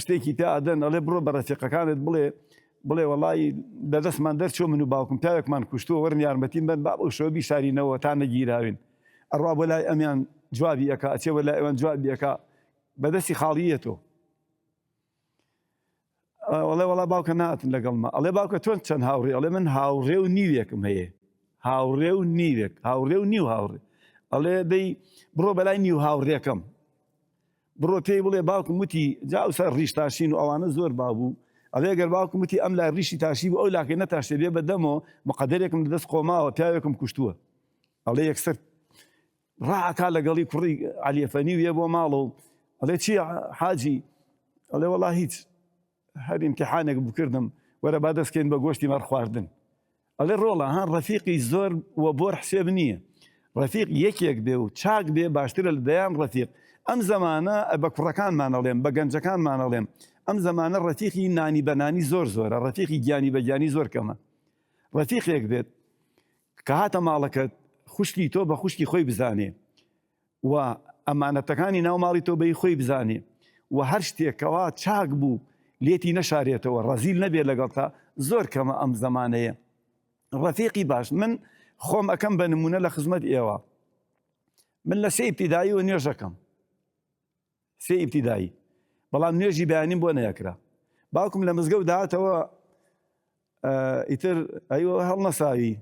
F: شتێکی تادەن ئەڵێ بڕۆ بە ڕەفیقەکانت بڵێ وەڵی دەدەستمان دەرچۆ من و باوکم پیاوێکمان کوشتووە وەرن یارمەتیم بن با بۆ شۆبی شارینەوە تا نەگیراوین ئەڕوا بۆ لای ئەمیان جوابی ئەکا ئەچێ بە لای ئەوان جوابی ئەکا بەدەستی خاڵیەتەوە ئەڵێ وەڵا باوکە ناتن لەگەڵمە ئەڵێ باوکە تۆن چەند هاوڕێ ئەڵێ من هاوڕێ و نیوێکم هەیە هاوڕێ و نیوێک هاوڕێ و نیو هاوڕێ ئەڵێ دەی بڕۆ بەلای نیو هاوڕێکەم بڕۆ پێی بڵێ باوکم وتی جاوسەر ڕیش تاشین و ئەوانە زۆر بابوو ئەڵێ گەر باوکم وتی ئەم لای ڕیشی تاشی بوو ئەو لاکەی نەتاشێ بێ بەدەمەوە مقەدەرێکم لەدەست قۆماوە پیاوێکم کوشتووە ئەڵێ یەکسەر ڕاکا لەگەڵی کوڕی عەلیەفەنی وێ بۆ ماڵەوە ئەڵێ چی حاجی ئەڵێ وەڵا هیچ هەر ئیمتیحانێک بکردم وەرە با دەستکەین بە گۆشتی مەڕ خواردن ئەڵێ ڕۆڵە هەن ڕەفیقی زۆر وە بۆر حسێب نییە ڕەفیق یەکێک بێ و چاک بێ باشترە لە دەیان ڕەفیق ئەم زەمانە بە کوڕەکانمانەڵێم بە گەنجەکانمانەڵێم ئەم زەمانە ڕەفیقی نانی بەنانی زۆر زۆرە ڕەفیقی گیانی بە گیانی زۆر کەمە ڕەفیقێک بێت کە هاتە ماڵەکەت خوشکی تۆ بە خوشکی خۆی بزانێ و ئەمانەتەکانی ناو ماڵی تۆ بەی خۆی بزانێ و هەر شتێکەوە چاک بوو لێتی نەشارێتەوە ڕەزیل نەبێت لەگەڵ تا زۆر کەمە ئەم زەمانەیە ڕەفیقی باش من خۆم ئەەکەم بە نمونە لە خزمەت ئێوە من لە سێ ئیبتیدایی و نوێژەکەم سێ ئیبتیدایی بەڵام نوێژی بەیانیم بۆ نەیەکرا باوکم لە مزگەوت داهاتەوە ئیتر ئەیوە هەڵ نەساوی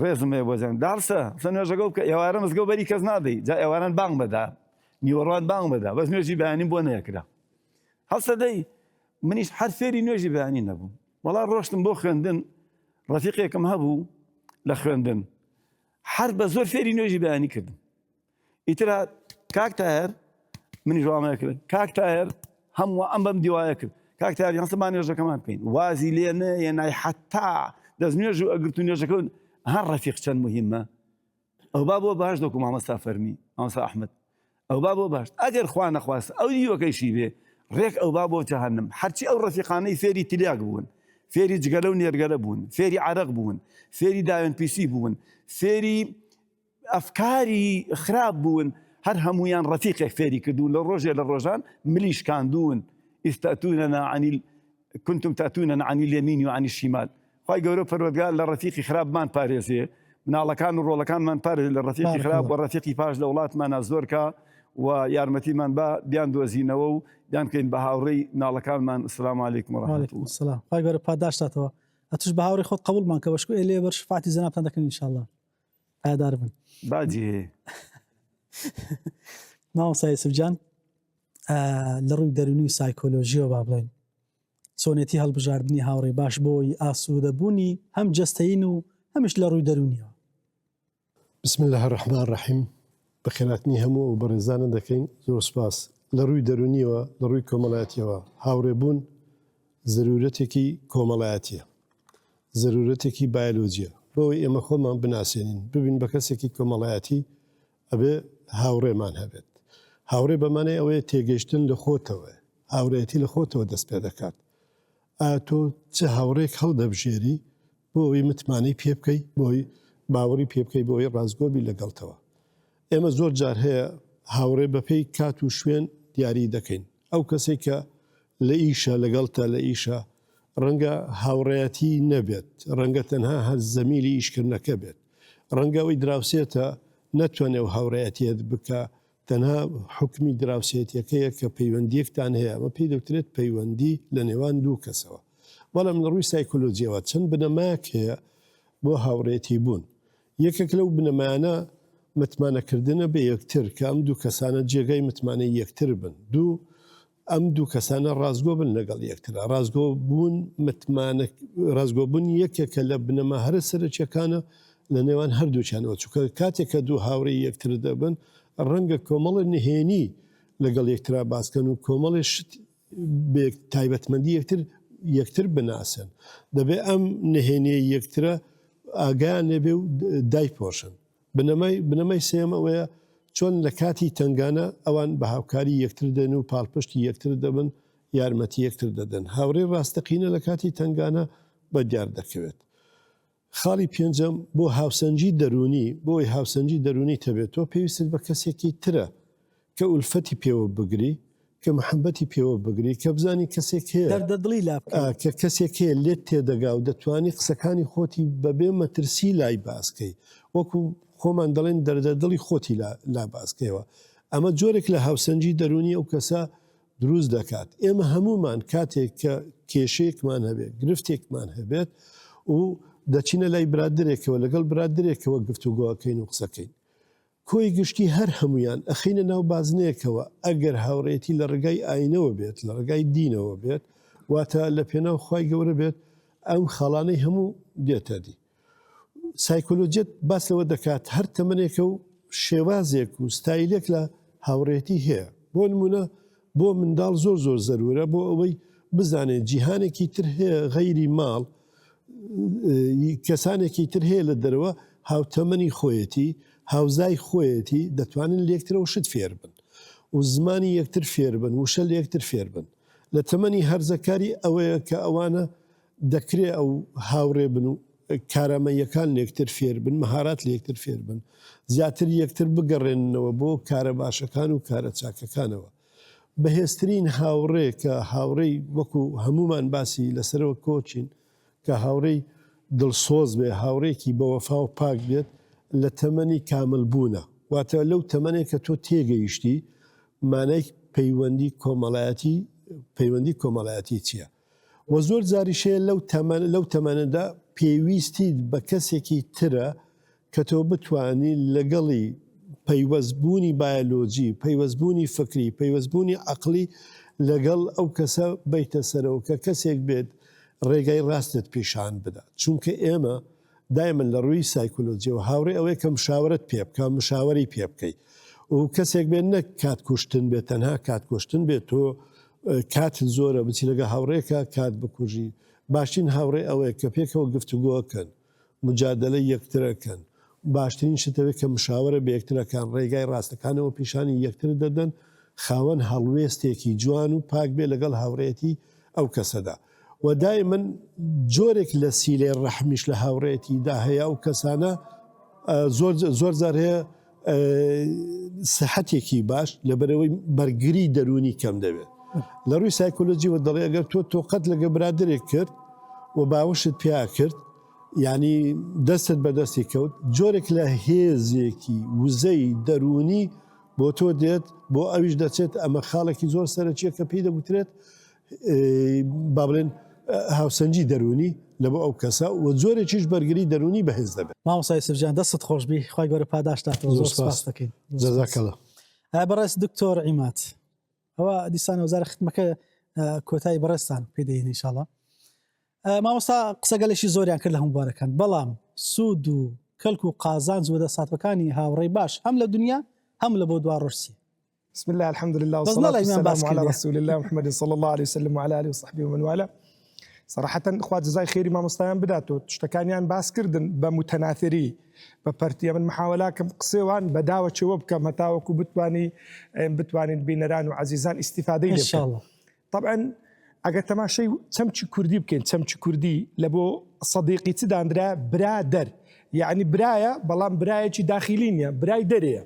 F: ڕێزم هەیە بۆ زەنگ دارسە سە نوێژەکە بکە ئێوارە مزگەوت بەری کەس نادەی جا ئێواران بانگ بەدا نیوەڕوان بانگ بەدا بەس نوێژی بەیانیم بۆ نەیەکرا هەڵسەدەی منیش هەر فێری نوێژی بەیانی نەبوو وەڵا ڕۆشتم بۆ خوێندن ڕەفیقێکم هەبوو لە خوێندن هەر بە زۆر فێری نوێژی بەیانی کردم ئیترا کاک تاهێر منیش وامەیە کرد کاک تاهێر هەموو ئەم بەم دیوایە کرد کاک تاهێر یانسەمان نوێژەکەمان بکەین وازی لێ نەیەنای حتا دەست نوێژ و ئەگرت و نوێژەکەون هەر ڕەفیق چەند مهمە ئەو با بۆ باش دەکو مامەستا فەرمی مامەستا ئەحمەد ئەو با بۆ باش ئەگەر خوا نەخواست ئەو دیوەکەیشی بێ ڕێک ئەو با بۆ جەهەنەم هەرچی ئەو ڕەفیقانەی فێری تلیاک بوون فێری جگەلە و نێرگەلە بوون فێری عەرەق بوون فێری داوێن پیسی بوون فێری ئەفکاری خراپ بوون هەر هەمویان ڕەفیقێک فێری کردوون لە ڕۆژێ لە ڕۆژان ملیشکاندوون كنتم تأتوننا عن اليمين وعن الشمال خی گەورە پەروەردگار لە ڕەفیقی خراپمان پارێزێ مناڵەکان و ڕۆڵەکانمان پارێز لە ڕەفیقی خراپ و ڕەفیقی پاش لە وڵاتمانە زۆرکە و یارمەتیمان بە بیان دۆزینەوە و بیان بکەین بە هاوڕێی مناڵەکانمان السلام علیکم ورحمة الله
A: السلام خی گەورە پاداشتاتەوە ئەتوش بە هاوڕێی خۆت قبولمان کە بەشکو لێ بەر شفاعتی زەنابتان دەکەن ئینشاءالله ئاگادار بن
F: باجی هەیە
A: مامۆستا یوسفجان لە ڕووی دەرونی و سایکۆلۆژیەوە با بڵێن چۆنێتی هەڵبژاردننی هاوڕێ باش بۆی ئاسوودەبوونی هەم جەستەین و هەمیش لە ڕووی دەرونیەوە
G: بسم الله الرحمن الرحیم بەخێراتنی هەموو و بەڕێزانە دەکەین زۆر سپاس لە ڕووی دەرونیەوە لە ڕووی کۆمەڵایەتیەوە هاوڕێبوون زەرورەتێکی کۆمەڵایەتیە زەرورەتێکی بایۆلۆجیە بۆەوەی ئێمە خۆمان بناسێنین ببین بە کەسێکی کۆمەڵایەتی ئەبێ هاوڕێمان هەبێت هاوڕێ بەمانەی ئەوەیە تێگەشتن لە خۆتەوە هاوڕێتی لە خۆتەوە دەست پێ دەکات تۆ چه هاوڕێک هەڵدەبژێری بۆ ئەوەی متمانەی پێ بکەی بۆی باوەڕی پێ بکەی بۆ ئەوەی ڕازگۆبی لەگەڵتەوە ئێمە زۆر جار هەیە هاوڕێ بەپێی کات و شوێن دیاری دەکەین ئەو کەسێک کە لە ئیشە لەگەڵتە لە ئیشە ڕەنگە هاوڕێتی نەبێت ڕەنگە تەنها هەر زەمیلی ئیشکردنەکە بێت ڕەنگە ئەوەی دراوسێتە نەتوانێ و هاوڕێتیت بکە تەنها حکمی دراوسێتیەکەیە کە پەیوەندیەکتان هەیە ئەمە پێی دەوترێت پەیوەندی لە نێوان دوو کەسەوە بەڵام لە ڕووی سایکۆلۆجیەوە چەند بنەمایەک هەیە بۆ هاوڕێتی بوون یەکێک لەو بنەمایانە متمانەکردنە بە یەکتر کە ئەم دوو کەسانە جێگەی متمانەی یەکتر بن ئەم دوو کەسانە ڕازگۆ بن لەگەڵ یەکترە ڕازگۆبوون یەکێکە لە بنەما هەرە سەرچیەکانە لە نێوان هەردووچیانەوە چونکە کاتێکە دوو هاوڕێی یەکتر دەبن ڕەنگە کۆمەڵی نهێنی لەگەڵ یەکترا باسکەن و کۆمەڵی تایبەتمەندی یەکتر بناسن دەبێ ئەم نهێنیە یەکترە ئاگایان لێبێ و دایپۆشن بنەمای سێم ئەوەیە چۆن لە کاتی تنگانە ئەوان بە هاوکاری یەکتر دەن و پاڵپشتی یەکتر دەبن یارمەتی یەکتر دەدەن هاوڕێ ڕاستەقینە لە کاتی تنگانە بە دیار دەکەوێت خاڵی پێنجەم بۆ هاوسەنجی دەرونی بۆی هاوسەنجی دەرونی تەبێت تۆ پێویست بە کەسێکی ترە کە ئولفەتی پێوە بگری کە محەمبەتی پێوە بگری کە بزانی کەسێک هەیە
A: دەردەدڵی لا
G: کە کەسێک هەیە لێت تێدەگا و دەتوانی قسەکانی خۆتی بەبێ مەترسی لای باسکەی وەکو خۆمان دەڵێن دەردەدڵی خۆتی لا باسکەوە ئەمە جۆرێک لە هاوسەنجی دەرونی ئەو کەسە دروست دەکات ئێمە هەمومان کاتێک کە کێشەیەکمان هەبێت گرفتێکمان هەبێت و دەچینە لای برادرێکەوە لەگەڵ برادرێکەوە گفتوگۆەکەین و قسەکەین کۆی گشتی هەر هەمویان ئەخینە ناو بازنەیەکەوە ئەگەر هاوڕێتی لە ڕگای ئاینەوە بێت لە ڕگای دینەوە بێت واتە لە پێناو خی گەورە بێت ئەم خەڵانەی هەموو دێتە دی سایکۆلۆجیت باسەوە دەکات هەر تەمەنێکە و شێوازێک و ستایلێک لە هاوڕێتی هەیە بۆ نمونە بۆ منداڵ زۆر زەرورە بۆ ئەوەی بزانێت جیهانێکی تر هەیە غەیری ماڵ کەسانێکی تر هەیە لە دەرەوە هاوتەمەنی خۆیەتی هاوزای خۆیەتی دەتوانن لەکترەوە شت فێر بن و زمانی یەکتر فێر بن وشە لە یەکتر فێر بن لە تەمەنی هەرزەکاری ئەوەیە کە ئەوانە دەکرێ ئەو هاوڕێ بن و کارامەیەکان لەکتر فێر بن مەهارات لە یەکتر فێر بن زیاتر یەکتر بگەڕێنەوە بۆ کارە باشەکان و کارە چاکەکانەوە بەهێزترین هاوڕێ کە هاوڕێی وەکو هەمومان باسی لەسەرەوە کۆچین کە هاوڕێی دڵسۆز بێ هاوڕێکی بەوەفا و پاک بێت لە تەمەنی کامل بوونە واتە لەو تەمەنێک کە تۆ تێگەیشتی مانای پەیوەندی کۆمەڵایەتی چییە و زۆر زاریشەیە لەو تەمەنەدا پێویستیت بە کەسێکی ترە کە تۆ بتوانی لەگەڵی پەیوەستبوونی بایۆلۆجی پەیوەستبوونی فکری پەیوەستبوونی عەقلی لەگەڵ ئەو کەسە بیتە سەرەوە کە کەسێک بێت ڕێگای ڕاستت پیشان بدات چونکە ئێمە دایمەن لە ڕووی سایکۆلۆجیەوە هاوڕێ ئەوەیە کە مشاورەت پێ بکە مشاوەری پێ بکەیت و کەسێک بێت نەک کات کوشتن بێت تەنها کات کوشتن بێت تۆ کات زۆرە بچی لەگە هاوڕێکە کات بکوژی باشترین هاوڕێ ئەوەیە کە پێکەوە گفتوگۆکەن مجادلەی یەکترەکەن باشترین شتەوەی کە مشاورە بە یەکترەکان ڕێگای ڕاستەکانەوە پیشانی یەکتر دەدەن خاوەن هەڵوێستێکی جوان و پاک بێ لەگەڵ هاوڕێتی ئەو کەسەدا وەدای من جۆرێک لە سیلێ ڕەحمیش لە هاوڕێتیدا هەیە ئەو کەسانە زۆر جار هەیە سەحەتێکی باش لەبەرەوەی بەرگری دەرونی کەم دەبێت لە ڕووی سایکۆلۆجیوە دەڵێ ئەگەر تۆ تۆقەت لەگە برادرێک کرد و باوشت پیا کرد یعنی دەستت بەدەستی کەوت جۆرێک لە هێزێکی وزەی دەرونی بۆ تۆ دێت بۆ ئەویش دەچێت ئەمە خاڵێکی زۆر سەرچیە کە پێی دەگوترێت با بڵێن هاوسەنجی دەرونی لە بۆ ئەو کەسە و جۆرێکیش بەرگری دەرونی بەهێز دەبێت
A: مامۆستا یوسفجان دەستت خۆشبی خی گەورە پاداشتاتەوە زۆر سپاس دەکەین
G: جەزاکەڵە
A: بەڕێز دکتۆر عیمات ئەوە دیسانە وەزارە خدمەکە کۆتایی بەڕێستان پێدەین ئینشاڵڵا مامۆستا قسەگەلێکی زۆریان کرد لە هەموارەکان بەڵام سوود و کەلک و قازانج و دەساتەکانی هاوڕێی باش هەم لە دنیا هەم لە بۆ دوا ڕۆژسی
H: بسم الله الحمد لله والصلاة والسلام على رسول الله محمد صلى الله عليه وسلم وعلى آله وصحبه ومن والاه صراحة خوات جزای خێری مامۆستایان بداتەوە شتەکانیان باس کردن بە متەناثری بە پەرتیە من محاولاکەم قسێوان بەداوە چێوە بکەم هەتاوەکو بتوانین بینەران و عزیزان ئیسیفادەی لێ بکەن طبعا ئەگەر تەماشەی چەمچی کوردی بکەین چەمچی کوردی لە بۆ سەدیقی چ دانرا برادەر یعنی برایە بەڵام برایەکی داخلی نیە برای دەرەیە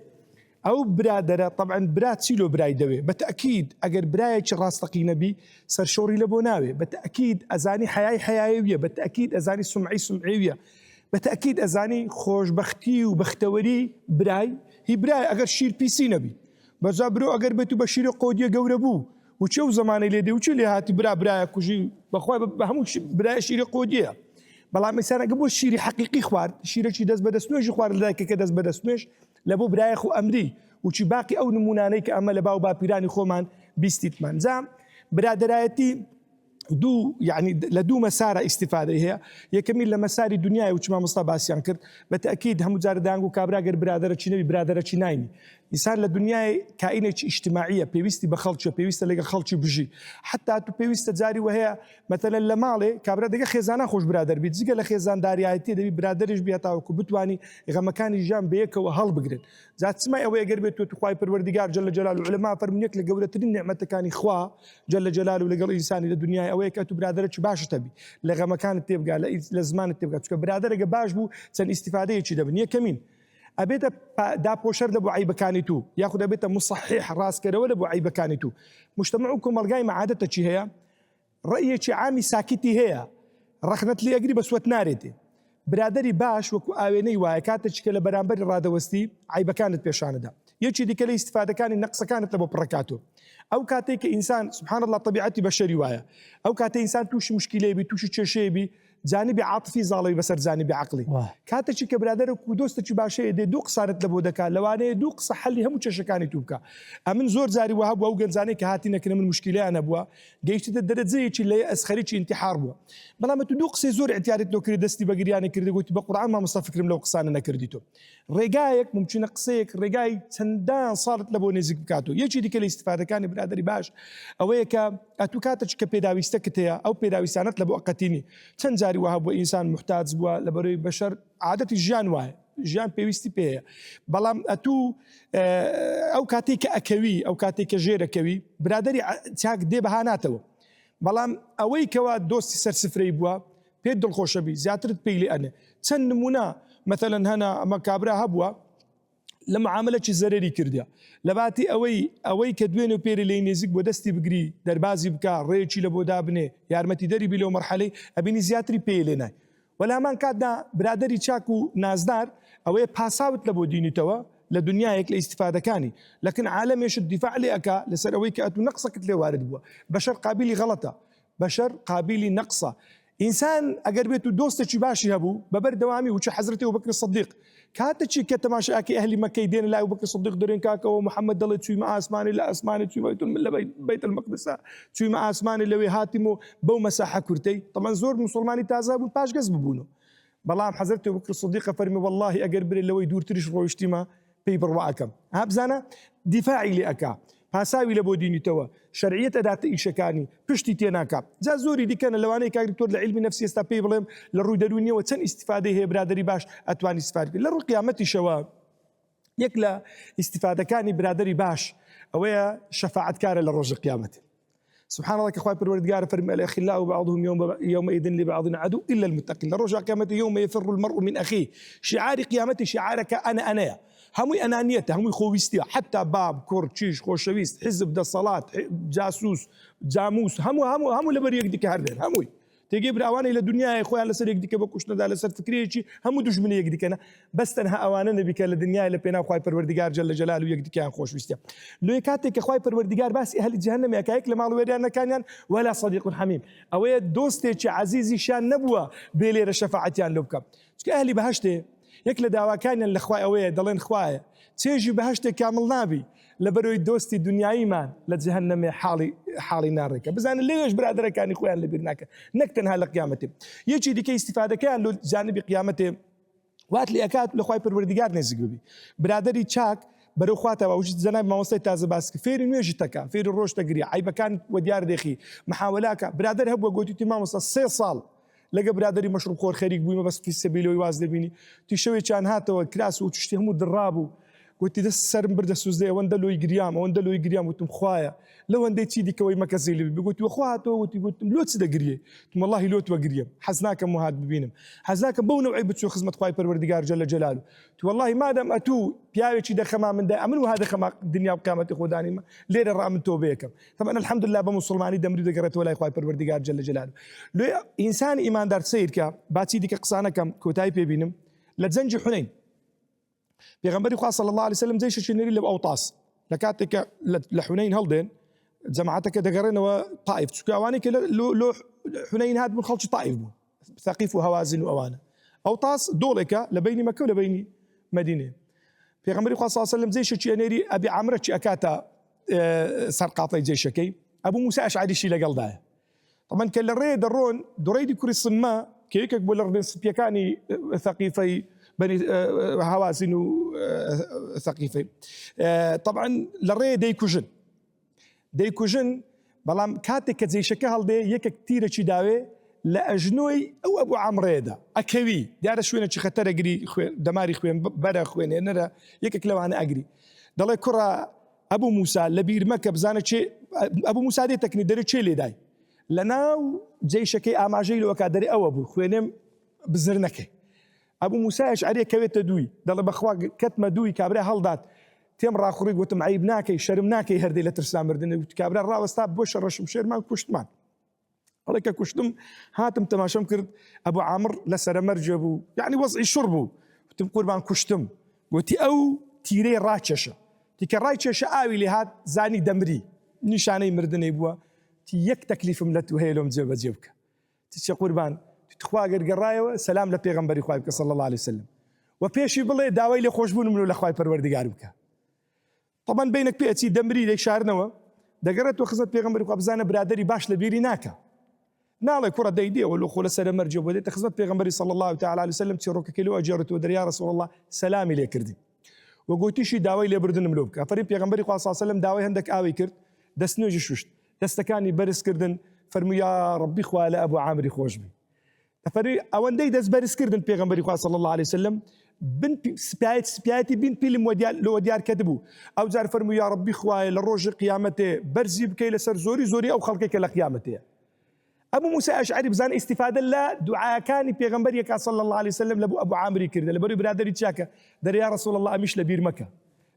H: ئەو برادرە طبعا برا چیلۆ برای دەوێ بەتەکید ئەگەر برایەکی ڕاستەقی نەبی سەرشۆڕی لە بۆ ناوێ بەتەکید ئەزانی حیای حیاویە بەتەکید ئەزانی سمعی سمعیویە بەتەکید ئەزانی خۆشبەختی و بەختەوەری برای هی برای ئەگەر شیر پیسی نەبی بەزا برۆ ئەگەر بێت و بە شیرە قۆدیە گەورە بوو و چێ و زمانی لێدێ و چ لێ هاتی برایە کوژی بەخوای بە هەموو برایە شیرە قۆدیە بەڵام ئێسانەگە بۆ شیری حەقیقی خوارد شیرەکی دەست بەدەست نوێژی خوارد لەدایکەکە دەست بەدەست نوێژ لە بۆ برایە خو ئەمری وچی باقی ئەو نمونانەی کە ئەمە لە باو باپیرانی خۆمان بیستیتمان زام برادرایەتی دوو یعنی لە دوو مەسارە ئیسیفادەی هەیە یەکەمی لە مەساری دنیای و چما مەستا باسییان کرد بەتەکید هەموو جارە دانگ و کابراگەر برادرەچی نەبی برادرەچی ناینی ئینسان لە دنیای کائینێکی ئیجتیماعیە پێویستی بە خەڵکی پێویستە لەگە خەڵکی بژی حتا تو پێویستە جاری وهەیە مەتەلەن لە ماڵێ کابرا دەگە خێزانە خۆش برادر بیت جگە لە خێزانداریایەتی دەبی برادرش بێتاوەکو بتوانی غەمەکانی ژیان بەیەکەوە هەڵبگرن جات چمای ئەوەیە گەر بێت تو خوای پەروەردیگار جەل جەلال و علەما فەرمونێک لە گەورەترین نعمەتەکانی خوا جەل جەلال و لەگەڵ ئینسانی لە دنیای ئەوەیە کە تو برادرێکی باشت هەبی لە غەمەکانت تێبگا لە زمانت تێبگا چکە برادرێکە باش بوو چەند ئیسیفادەیەکی دەبن یەکەمین ئەبێتە داپۆشەر لە بۆ عیبەکانی تو یاخود ئەبێتە مصحح ڕاستکەرەوە لە بۆ عیبەکانی تو مجتەمع و کۆمەڵگای مەعادەتە چی هەیە ڕەیەکی عامی ساکتی هەیە ڕەخنەت لێ ئەگری بەسوەت نارێتێ برادری باش وەکو ئاوێنەی وایە کاتێککە لە بەرامبەری ڕادەوەستی عیبەکانت پێشانەدا یەکی دیکە لە ئیسیفادەکانی نەقسەکانت لە بۆ پڕکاتۆ ئەو کاتێک کە ئینسان سبحان الله طبیعەتی بەشەری وایە ئەو کاتێ ئینسان تووشی مشکلەیەبی تووشی کێشەیەبی جانبی عاطفی زاڵەوی بەسەر جانبی عقلی کاتێکی کە برادرە و دۆستێکی باشەیە دێ دوو قسارت لە بۆ دەکات لەوانەیە دوو قسە حەلی هەموو کێشەکانی تو بکە ئەمن زۆر جاری وها بووە ئەو گەنجانەی کە هاتی نەکردن من مشکلیان نەبووە گەیشتە دەرەجەیەکی لە ئەسخەریکی انتحار بووە بەڵام تو دوو قسەی زۆر احتیارت لۆ کردی دەستی بەگریانی کردی گوتی بە قورئان مامۆستا فکرم لەو قسانە نەکردی تۆ ڕێگایەک ممکنە قسەیەک ڕێگای چەندان ساڵت لە بۆ نزیک بکاتەوە یەکی دیکە لە ئیسیفادەکانی برادری باش ئەوەیە کە ئەتو کاتێک کە پێداویستەکەت هەیە ئەو پێداویستانت لە بۆ ئەقەتینی چەند جاری وها بۆ ئینسان محتاج بووە لەبەرەوەی بەشەر عادەتی ژیان وایە ژیان پێویستی پێەیە بەڵام ئەتوو ئەو کاتێک کە ئەکەوی ئەو کاتێک کە ژێرەکەوی برادری چاک دێ بەهاناتەوە بەڵام ئەوەی کەوا دۆستی سەرسفرەی بووە پێ دڵخۆشەبی زیاترت پێی لێ ئەنێ چەند نمونە مثلەن هەنا ئەمە کابرا هەبووە لە معاملەی زەرری کردیا لە باتی ئەوەی کە دوێنێ و پێری لێی نێزیک بۆ دەستی بگری دەربازی بکە ڕێکی لە بۆ دابنێ یارمەتی دەری بی لەو مەرحەلەی ئەبینی زیاتری پێ لێنای وەلامان کاتدا برادری چاک و نازدار ئەوەیە پاساوت لە بۆ دینیتەوە لە دنیایەک لە ئیسیفادەکانی لەکن عالەمێشت دیفاع لێ ئەکا لەسەر ئەوەی کە ئەتو نەقسەکت لێ وارد بووە بەشەر قابلی غەڵەتە بەشەر قابلی نەقسە ئینسان ئەگەر بێت و دۆستێکی باشی هەبوو بەبەر دەوامی وچە حەزرەتی ئەبوبەکر سیدیق کاتێکی کە تەماشاکەی ئەهلی مەکەی دێن لای ئەبوبەکر سیدیق دەرێن کاکەوە محەممەد دەڵێ چوویمە ئاسمانی لە ئەسمانی چوویمە لە بەیت المەقدسە چوویمە ئاسمانی لەوێ هاتیم و بەو مەساحە کورتەی تەمەن زۆر مسلمانی تازە بوون پاش گەز ببوون بەڵام حەزرەتی ئەبوبەکر سیدیق فەرمی واللهی ئەگەر برێ لەوەی دوورتریش ڕۆیشتیمە پێی بڕوا ئەکەم هەبزانە دیفاعی لێ ئەکا پاساوی لە بۆ دینیتەوە شەرعیەت ئەداتە ئیشەکانی پشتی تێناکات جا زۆری دیکەنە لەوانەیە کاکتۆر لە عیلمی نەفسی ئێستا پێی بڵێم لە ڕووی دەرونیەوە چەند ئیستیفادەی هەیە برادری باش ئەتوانی استیفادە بکەیت لە ڕووی قیامەتیشەوە یەک لە ئیستیفادەکانی برادری باش ئەوەیە شەفاعەتکارە لە ڕۆژی قیامەت سبحان الله كخوي پروردگار فرمي الاخلاء بعضهم يومئذ لبعض عدو الا المتقين لرجع قيامته يوم يفر المرء من اخيه شعار قيامته شعارك انا هموي انانيته هموي خويستي حتى باب كور تشيش خوشويست حزب ده صلاه جاسوس جاموس همو لبريك ديك هردن هموي تجيب اواني الى الدنيا اخويا على سر يديك بكوشنا ده على سر فكريتي هم دشمن يديك انا بس تنها اوانا نبيك الدنيا اللي بينا خوي پروردگار جل جلاله يديك ان خوش ويستيا لو كاتك خوي پروردگار بس اهل جهنم يكايك لما الويدان كان ولا صديق حميم او دوستي عزيزي شان نبوه بيلي شفاعتيان لوبك اهلي بهشته يكل داوا كان الاخويا اوي دلين خويا تيجي بهشته كامل نابي لبروي دوستي دنياي مان لجهنم حالي نارك بزان ليش برادر كان اخويا اللي بيناك نكتنها لقيامته يجي ديك استفاده كان له جانب قيامته وات لي اكاد لخوي پروردگار نزگوبي برادري چاك برو خواته وجد زناب ما وصلت تازه باسك فير نيجي تكا فير الروش تقري عيب كان وديار دخي محاولاك برادر هبو قوتي تمام 6 سال لقى برادري مشروب خور خريق بوي ما بس في السبيل ويواز دبيني تشوي كان هاتو كراس وتشتهمو درابو قلت دس سر برد سوزدي وندلو يجريام وتم خوايا لو اندي تشيدي كوي مكازيلي قلت واخواتو قلت لوت دقريه والله لوت وقريه حزناك مهاد ببينم حزناك بو نوعي بتسو خدمه خواي پروردگار جل جلاله والله ما دام اتو بياوي تشي دخما من دا امن وهذا خما الدنيا وقيامتي خداني لير الرام توبيكم طبعا الحمد لله بمسلماني دمري دقرت ولا خواي پروردگار جل جلاله لو انسان ايمان دار سير كا باتي ديك قصانا كم كوتاي بيبينم لتزنج حنين پیغمبری خدا صلی الله علیه وسلم زي شنري لب اوطاس لكاتك لحنين هلدين جماعتك دقرنا وطائف تشكاواني لو حنين هاد من خلش طائف ثقيف وهوازن واوانا اوطاس دولك لبيني مكه ولبيني مدينه پیغمبری خدا صلی الله علیه وسلم زي شنري ابي عمرو اكاتا سرقاطي زي شكي ابو موسى اشعري شي لقلدايه طبعا كان الري درون دريدي كوري الصما كيك بولر بيكاني ثقيفي بني هوازن ثقيفي طبعا للري ديكوجن بلام كاتك زي شكل دي يك كثير شي داوي لاجنوي او ابو عمريدا اكوي دار شوينه شي خطر اجري دماري خوين بدا خوين نرا يك كلو انا اجري ضل كره ابو موسى لبير مكه بزانه شي ابو موسى دي تكني دري شي لي داي لنا جي شكي اماجي لو كادري او ابو خوينم بزرنكي ابو موسى اشعري كويت دوي ضل بخوا كتمه دوي كابري هلدات تم راخري قلت معيبناكي شرمناكي هردي لترسام مردن كابري راوستا بوش رشم شير ما كشتمان هذيك كشتم هاتم تماشم كرد ابو عامر لسر مرجبو يعني وضعي شربو تم قربان كشتم قلت او تيري راتششه تيك راتششه اوي لي هات زاني دمري نشاني مردني بوا تي يك تكليف ملتو هيلوم جيب جيبك تيش قربان تخواقر قرايه سلام لبيغمبري خوايبك صلى الله عليه وسلم وبيشي بلي داوي لي خوشبون منو لخواي پروردگار بك طبعا بينك بيتي دمري ليك شارنوا دقرت وخزت بيغمبري خو بزانه برادري باش لبيري ناكا ناله كره ديدي ولو خول سلام مرجو ودي تخزت بيغمبري صلى الله تعالى عليه وسلم تروك كيلو اجرت ودر يا رسول الله سلامي لي كردي وقلت شي داوي لي بردن ملوبك فري بيغمبري خو صلى الله عليه وسلم داوي عندك اوي كرد دسنوج شوشت دستكاني برس كردن فرمو يا ربي خوا لا ابو عامر خوش بي فري اوان دي دز برس كردن بيغمبري خو صلى الله عليه وسلم بن سبياتي بين فيلم لو ديار كتبوا او زار فرمو يا ربي خواي لروج قيامته برزي بكي لسر زوري او خلقك لقيامته ابو موسى اشعري بزان استفاده لا دعاء كان بيغمبري صلى الله عليه وسلم لابو ابو عامر كرده لبري برادري تشاكا در يا رسول الله امش لبير مكه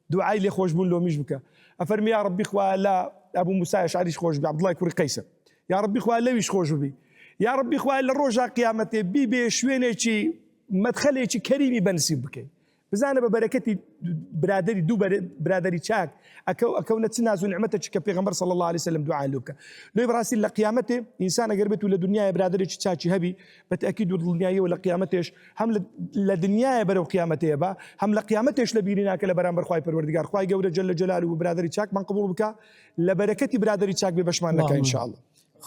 H: دعاء لي خوش بون لو مش بك افرمي يا ربي خوا لا ابو موسى اشعري خوش بي عبد الله كوري قيس يا ربي خوا لا ويش خوش بي يا ربي خوا لروج قيامته بي شوينه شي مدخلي كريمي بنسيب بكي بزانە بە بەرەکەتی برادری دوو برادری چاک ئەکەونە چ ناز و نعمەتێکی کە پێغەمبەر صلی الله عليه وسلم دوعای لێ بکە. لۆی بەڕاستی لە قیامەتێ ئینسان ئەگەر بێت و لە دنیای برادرێکی چاکی هەبی بەتەکید و دڵنیاییەوە لە قیامەتێش هەم لە دنیایە بەرەو قیامەتەیە بە هەم لە قیامەتێش لە بیری ناکە لە بەرامبەر خوای پەروەردگار خوای گەورە جەل جەلاله و برادری چاکمان قبول بکە لە بەرەکەتی برادری چاک بێ بەشمان نەکە ئینشاءالله.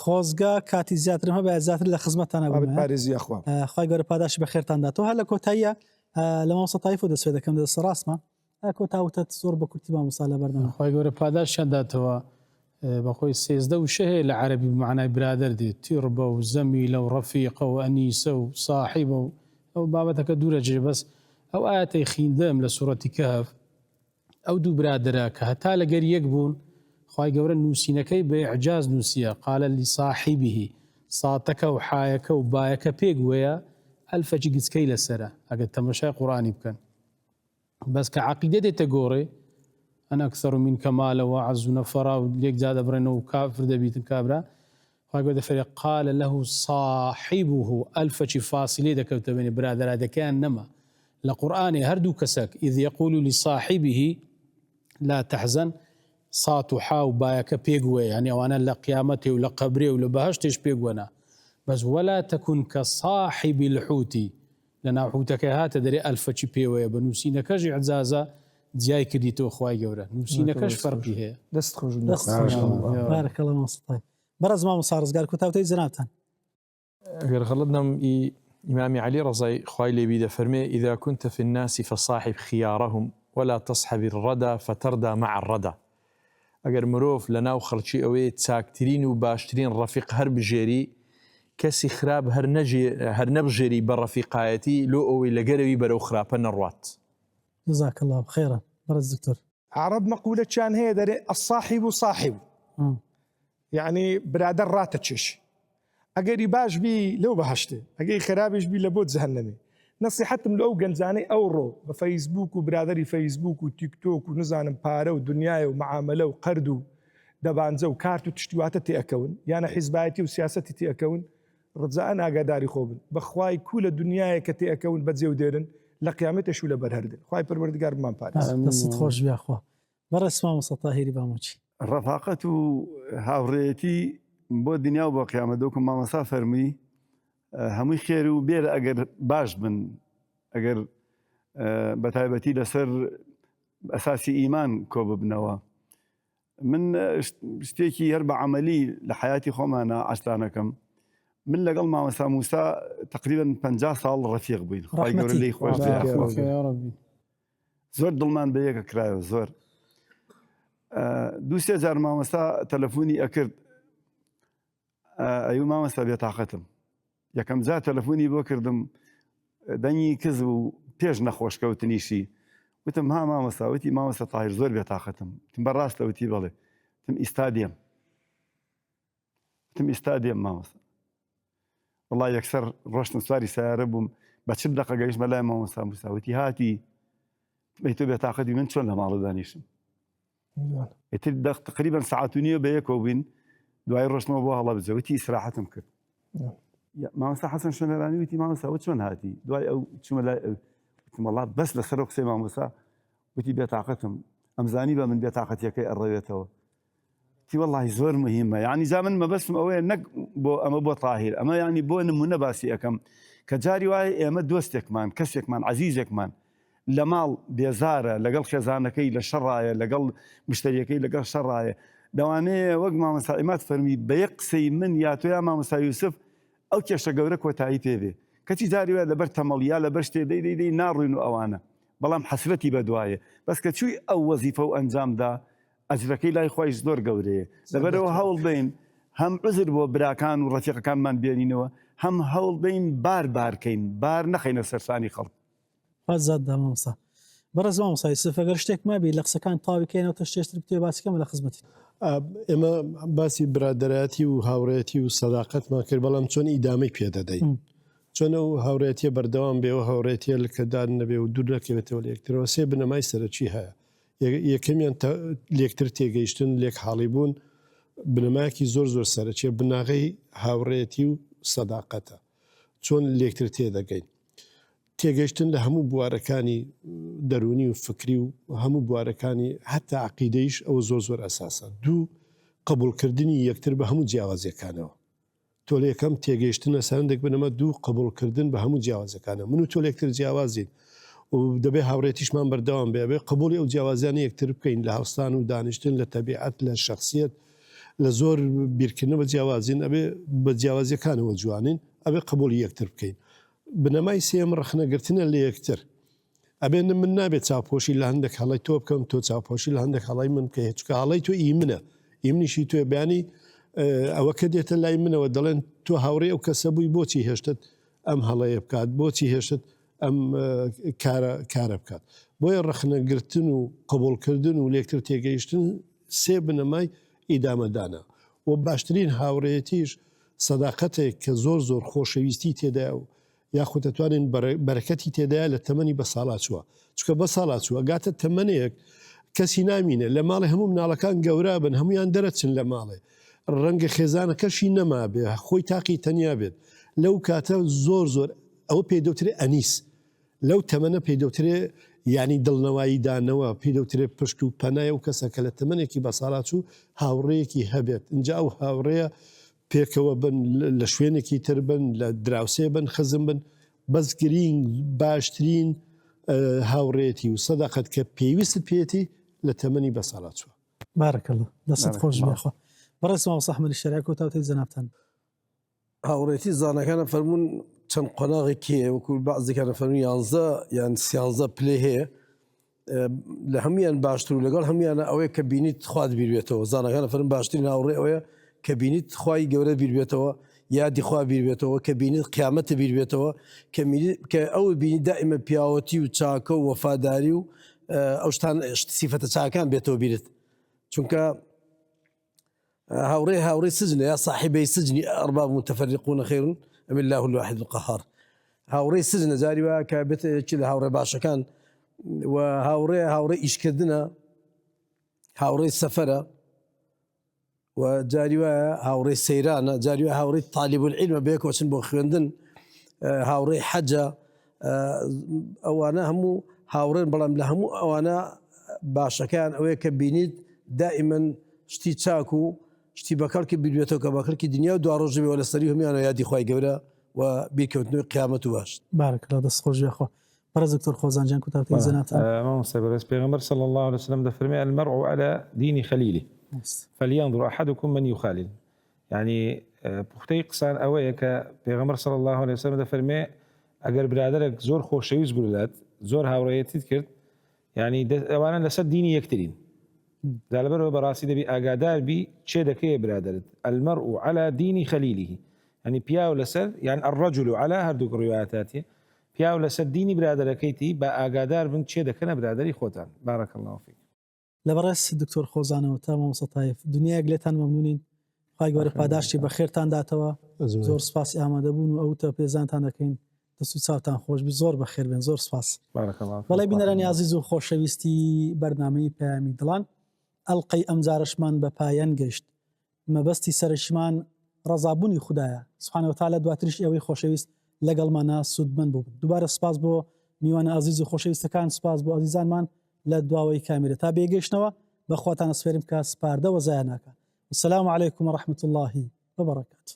A: خۆزگا کاتی زیاترم هەبێ زیاتر لە خزمەتتانە بێت
H: پارێزی ئەخوا
A: خوای گەورە پاداشی بە خێرتانداتەوە هەر لە کۆتاییە لە مامۆستا تایف و دەسوێ دەکەم دەستە ڕاستمە کۆتاوتە زۆر بە کورتی مامۆستا لە بەردەما
I: خی گەورە پاداشیان داتەوە بەخۆی 13 شەیە لە عەربی بمعنای برادر دێت تیڕبە و زەمی لە و ڕەفیقە و ئەنیسە و ساحیبە و ئەو بابەتەکە دوورە جێ بەس ئەو ئاەتەی خیندەم لە سوڕەتی کەهف ئەو دوو برادرە کە هەتا لەگەر یەک بوون خی گەورە نووسینەکەی بە ئیعجاز نووسیە قالە لیصاحیبه ساتەکە و حایەکە و بایەکە پێک وەیە ئەلفەجی گچکەی لەسرە ئەگەر تەمەشای قورآانی بکەن بەس کە عەقیدە دێتە گۆڕێ ئەنا ئەکثەر منکە مالەوە عەز و نەفەرا و لێک جا دەبڕێنەوە و کافر دەبیتن کابرا خی گەورە دەفەرێ قالە لەه صاحبه ئەلفەجی فاسیلێ دەکەوتە بێنێ برادەرادەکەیان نەما لە قورآانی هەردوو کەسێک ئیذ یەقول لصاحبه لا تحزن سات و حا و بایەکە پێک وێ یعنی ئەوانە لە قیامەتێ و لە قەبرێ و لە بەهەشتێش پێک وەنا بەس ولا تكن كصاحب الحوت لەناو حوتەکە هاتە دەرێ ئەلفەچی پێوەیە بە نووسینەکەش عجازە جیای کردیتەوە خوای گەورە نووسینەکەش فەرقی هەیە
H: دەست خۆش
A: بارەکەڵە مامۆستا بەڕێز مامۆستا ڕزگار کوتاوتەی جەنابتان
D: ئەگەر غەڵەت نەم إمام علي رضي خوای لێبی دەفەرمێ إذا كنت في الناس فصاحب خيارهم ولا تصحب الردى فتردى مع الردى ئەگەر مرۆڤ لە ناو خەڵکی ئەوەیە چاکترین و باشترین ڕەفیق هەر بژێری کەسی خراپ هەر نەبژێری بە ڕەفیقایەتی لۆ ئەوەی لەگەرەوی بەرەو خراپە نەڕوات.
A: جزاك الله بخيرا بەڕێز دکتۆر.
H: عرب مەقولەتیان هەیە دەرێ الصاحب صاحب یعنی برادر ڕاتە چێش ئەگەری باش بی لەو بەهەشتێ ئەگەی خراپیش بی لە بۆ جەهەنەمێ. نصیحتم لە ئەو گەنجانەی ئەوڕۆ بە فەیسبوک و برادری فەیسبوک و تیکتۆک و نزانم پارە و دنیای و معاملە و قەرد و دەبانجە و کارت و تشتیواتە تێئەکەون یانە حیزبایەتی و سیاسەتی تێئەکەون ڕجاءن ئاگاداری خۆ بن بەخوای کو لە دنیایە کە تێئەکەون بەجێ و دێرن لە قیامەتێش و لە بەرهەردن خوای پەروەردگار بمان پارێز.
A: دەست خۆش بیاخوا بەڕێز مامۆستا تاهیری باموچی.
F: ڕەفاقەت و هاوڕێیەتی بۆ دنیا و بۆ قیامەت دەوکم مامۆستا فەرمووی هەمووی خێر و بێرە ئەگەر باش بن ئەگەر بەتایبەتی لەسەر ئەساسی ئیمان کۆ ببنەوە. من شتێکی هەر بە عەمەلی لە حیاتی خۆمانە ئاشتانەکەم من لەگەڵ مامۆستا موسا تقریبا 50 ساڵ ڕەفیق بووین خوای گەورە لێی خۆش زۆر دڵمان بە یەکە کرایەوە زۆر دوو سێ جار مامۆستا تەلەفۆنی ئەکرد ئەیوو مامۆستا بێتاقەتم یەکەم جار تەلەفۆنی بۆ کردم دەنگی کز و پێش نەخۆشکەوتنیشی وتم ها مامۆستا وتی مامۆستا تاهیر زۆر بێتاقەتم تم بەڕاستە وتی بەڵێ تم ئیستادیەم مامۆستا وڵای یەکسەر ڕۆشتم سواری سیارە بووم بە چ دەقە گەیشتمە لای مامۆستا موسا وتی هاتی تۆ بێتاقەتی من چۆن لە ماڵە دانیشم ئیتر تقریبا سەعات و نیوە بە یەکەوە بووین دوای ڕۆشتمەوە بۆ هەڵە بجە وتی ئیسراحەتم کرد مامۆستا حەسەن شوێنەرانی وتی مامۆستا وە چۆن هاتی دوای ئەو چوومە لای وڵات بەس لەسەر قسەی مامۆستا وتی بێتاقەتم ئەمزانی بە من بێتاقەتیەکەی ئەڕێوێتەوە تی وەڵڵاهی زۆر مهمە یعنی زا من مەبەستم ئەوەیە نەک بۆ ئەمە بۆ تاهیر ئەمە ینی بۆ نمونە باسی ئەەکەم کە جاری وایە ئێمە دۆستێکمان کەسێکمان عەزیزێکمان لە ماڵ بێزارە لەگەڵ خێزانەکەی لە شەڕایە لەگەڵ مشتریەکەی لەگەڵ شەڕایە دەوانەیە وەک مامۆستا عیماد فەرمی بە یەک قسەی من یا تۆ یا مامۆستا یوسف ئەو کێشە گەورە کۆتایی پێبێ کەچی جاری وایە لەبەر تەمەڵیا لەبەر شتێ دەی ناڕوین و ئەوانە بەڵام حەسرەتی بەدوایە بەس کە چووی ئەو وەزیفە و ئەنجامدا ئەجرەکەی لای خۆیش زۆر گەورەیە لەبەرەوە هەوڵ بین هەم عوزر بۆ براکان و ڕەفیقەکانمان بێنینەوە هەم هەوڵ بین بارکەین بار نەخەینە سەرسانی خەڵک.
A: زاددا مامۆستا بەڕێز مامۆستا یوسف ئەگەر شتێک مابی لە قسەکان تاوی کەینەوە تا شتێشتر بتوێ باسیکەمە لە خزمەتی
G: ئێمە باسی برادەرایەتی و هاوڕێتی و سەداقەتمان کرد بەڵام چۆن ئیدامەی پێدەدەین چۆن ئەو هاوڕێتیە بەردەوام بێەوە هاوڕێتیە لەکەدار نەبێ و دوور نەکەوێتەوە لە یەکترەوە سێ بنەمای سەرەکی هەیە یەکەمیان لێکتر تێگەیشتن لێک حاڵی بوون بنەمایەکی زۆر سەرەکیە بناغی هاوڕێتی و سەداقەتە چۆن لێکتر تێدەگەین تێگەیشتن لە هەموو بوارەکانی دەرونی و فکری و هەموو بوارەکانی حتا عقیدەیش ئەوە زۆر ئەساسە. دوو قبولکردنی یەکتر بە هەموو جیاوازیەکانەوە. تۆ لە یەکەم تێگەیشتنە سەرندێک بنەمە دوو قبولکردن بە هەموو جیاوازەکانە. من و تۆ لەکتر جیاوازین و دەبێ هاوڕێتیشمان بەردەوام بێ قبولی ئەو جیاوازیانی یەکتر بکەین لە هەوستان و دانیشتن لە تەبیعەت لە شخصیت لە زۆر بیرکردن بە جیاوازین ئەبێ بە جیاوازیەکانەوە جوانین ئەبێ قبولی یەکتر بکەین. بنەمای سێم ڕخنەگرتنە لە یەکتر ئەبێ من نابێت چاوپۆشی لە هەندێک هەڵی تۆ بکەم تۆ چاوپۆشی لە هەندێک هەڵی من بکە هیچکە هەڵی تۆ ئیمنە ئیمنیشی توێ بەیانی ئەوە کە دێتە لای منەوە دەڵێن تۆ هاوڕێ ئەو کەسە بووی بۆچی هێشتت ئەم هەڵەیە بکات بۆچی هێشتت ئەم کارە بکات. بۆیە ڕخنەگرتن و قبولکردن و لێکتر تێگەیشتن سێ بنەمای ئیدامەدانە و باشترین هاوڕێتیش سەداقەتێک کە زۆر خۆشەویستی تێدا و یاخود دەتوانین بەرەکەتی تێدایە لە تەمەنی بە ساڵات چووە چکە بە ساڵات چووە گاتە تەمەنەیەک کەسی نامینە لە ماڵی هەموو مناڵەکان گەورە بن هەمویان دەرەچن لە ماڵێ ڕەنگە خێزانەکەشی نەما بێ خۆی تاقی تەنیا بێت لەو کاتە زۆر ئەوە پێدەوترێ ئەنیس لەو تەمەنە پێدەوترێ ینی دڵنەوایی دانەوە پێدەوترێ پشت و پەنایە و کەسەکە لە تەمەنێکی بە ساڵات و هاوڕەیەکی هەبێت اینجا ئەو هاوڕەیە پێکەوە بن لە شوێنێکی تر بن لە دراوسێ بن خزم بن بەزگرین باشترین هاوڕێتی و سەداقەت کە پێویست پێێتی لە تەمەنی بە ساڵات چوە.
A: بارەکەڵە دەست خۆش بێخوا بەڕێزمەوە سەحمەدی شەریعە و تاوتەی جەنابتان.
C: هاوڕێتی زانەکانە فەرمونون چەند قۆناغێکی وەکو بەعزێکانە فەرمون 11 یان 13 پلێ هەیە لە هەمویان باشتر و لەگەڵ هەمویانە ئەوەیە کە بینیت خوات بیربێتەوە زانەکانە فەرمون باشترین هاوڕێ ئەوەیە کە بینیت خوای گەورە بیربێتەوە یادی خوا بیربێتەوە کە بینیت قیامەتە بیربێتەوە کە ئەو بینی دائیمە پیاوەتی و چاکە و وەفاداری و ئەو شتان سیفەتە چاکان بێتەوە بیرت چونکە هاوڕێ سجنە یا صاحبەی سجنی ئەرباب متفرقون خێرون ئەم الله الواحد القهار هاوڕێ سجنە جاری وایە کە بێت یەکی لە هاوڕێ باشەکان و هاوڕێ ئیشکردنە هاوڕێ سەفەرە و جاری وایە هاوڕێ سەیرانە جاری وایە هاوڕێ طالب العلمە بێکۆچن بۆ خوێندن هاوڕێ حەجە ئەوانە هەموو هاوڕێن بەڵام لە هەموو ئەوانە باشەکان ئەوەیە کە بینیت دائیمەن شتی چاک و شتی بەکەڵکی بیربێتەوە کە بەکەڵکی دنیا و دو ڕۆژ بێەوە لە سەری هەمیانە یادی خوای گەورە و بیرکەوتنەوەی قیامەت و باش.
A: بارەکەڵە دەست خۆش بێخوا. بەڕێز دکتۆر خۆزانجان کوتاوتەی جەنابتان.
E: مامۆستا پێغەمبەر صلی الله عليه وسلم دەفەرمێ المرء على دين خليله فلينظر أحدكم من يخالل يعني پوختەی قسان ئەوەیە کە پێغەمبەر صلی الله عليه وسلم دەفەرمێ ئەگەر برادەرێک زۆر خۆشەویست بولات زۆر هاوڕێیەتیت کرد يعني ئەوانە لەسەر دینی یەکترین دالبەرەوە بەڕاستی دەبی ئاگادار بی چێ دەکەیە برادرت المرء على دين خليله يعني پیاو لەسەر يعني الرجل على هەردوو ڕوایەتاتێ پیاو لەسەر دینی برادەرەکەیتی بە ئاگادار بن چێ دەکەنە برادری خۆتان. بارك الله فيك.
A: لەبەڕێز دکتۆر خۆزانەوە تا مامۆستا تایف دنیایەک لێتان مەمنونین خی گەورە پاداشتی بە خێرتان داتەوە زۆر سپاسی ئامادەبوون و ئەو تە پێزانتان دەکەین دەست و چاوتان خۆشبی زۆر بە خێر بێن زۆر سپاس. وەڵای بینەرانی عزیز و خۆشەویستی بەرنامەی پەیامی دڵان ئەڵقەی ئەم جارەشمان بە پایان گەشت مەبەستی سەرشمان ڕەزابوونی خوددایە سوبحانەهو و تەعالە دواتریش ئەوەی خۆشەویست لەگەڵمانە سوودمەند بوو. دووبارە سپاس بۆ میوانە عزیز و خۆشەویستەکان سپاس بۆ عزیزانمان لە دواوەی کامێرە تا بێگەشتنەوە بەخواتان سپێرم کە سپاردەوە زایە ناکە. السلام عليكم ورحمة الله وبركاته.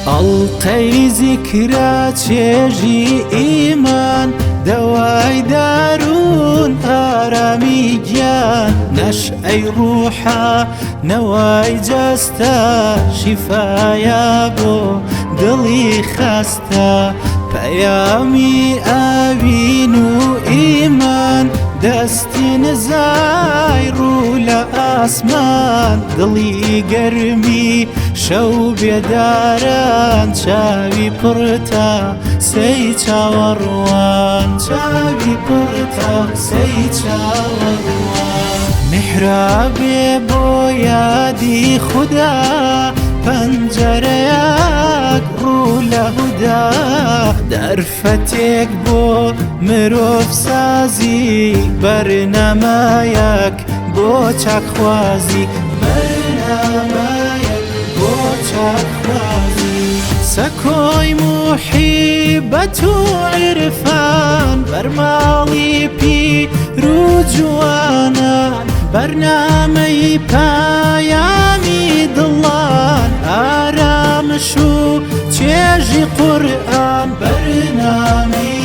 J: ئەڵقەی زیکرا چێژی ئیمان دەوای دارون ئارامی گیان نەشئەی ڕوحە نەوای جەستە شیفایە بۆ دڵی خەستە پەیامی ئاوین و ئیمان دەستی نزای ڕوو لە ئاسمان دڵی گەرمی شەو بێداران چاوی پڕتە سەی چاوەڕوان چاوی پڕتە سەی چاوەڕوان میحرابێ بۆ یادی خودا پەنجەرەیەک ڕوو لە هودا دەرفەتێک بۆ مرۆڤ سازی بەرنامەیەک بۆ چاکخوازی بەرنامەیەک خوازی سەکۆی موحیبەت و عرفان بەرماڵی پیر و جوانان بەرنامەی پایامی دڵان ئارامش و چێژی قورئان بەرنامەی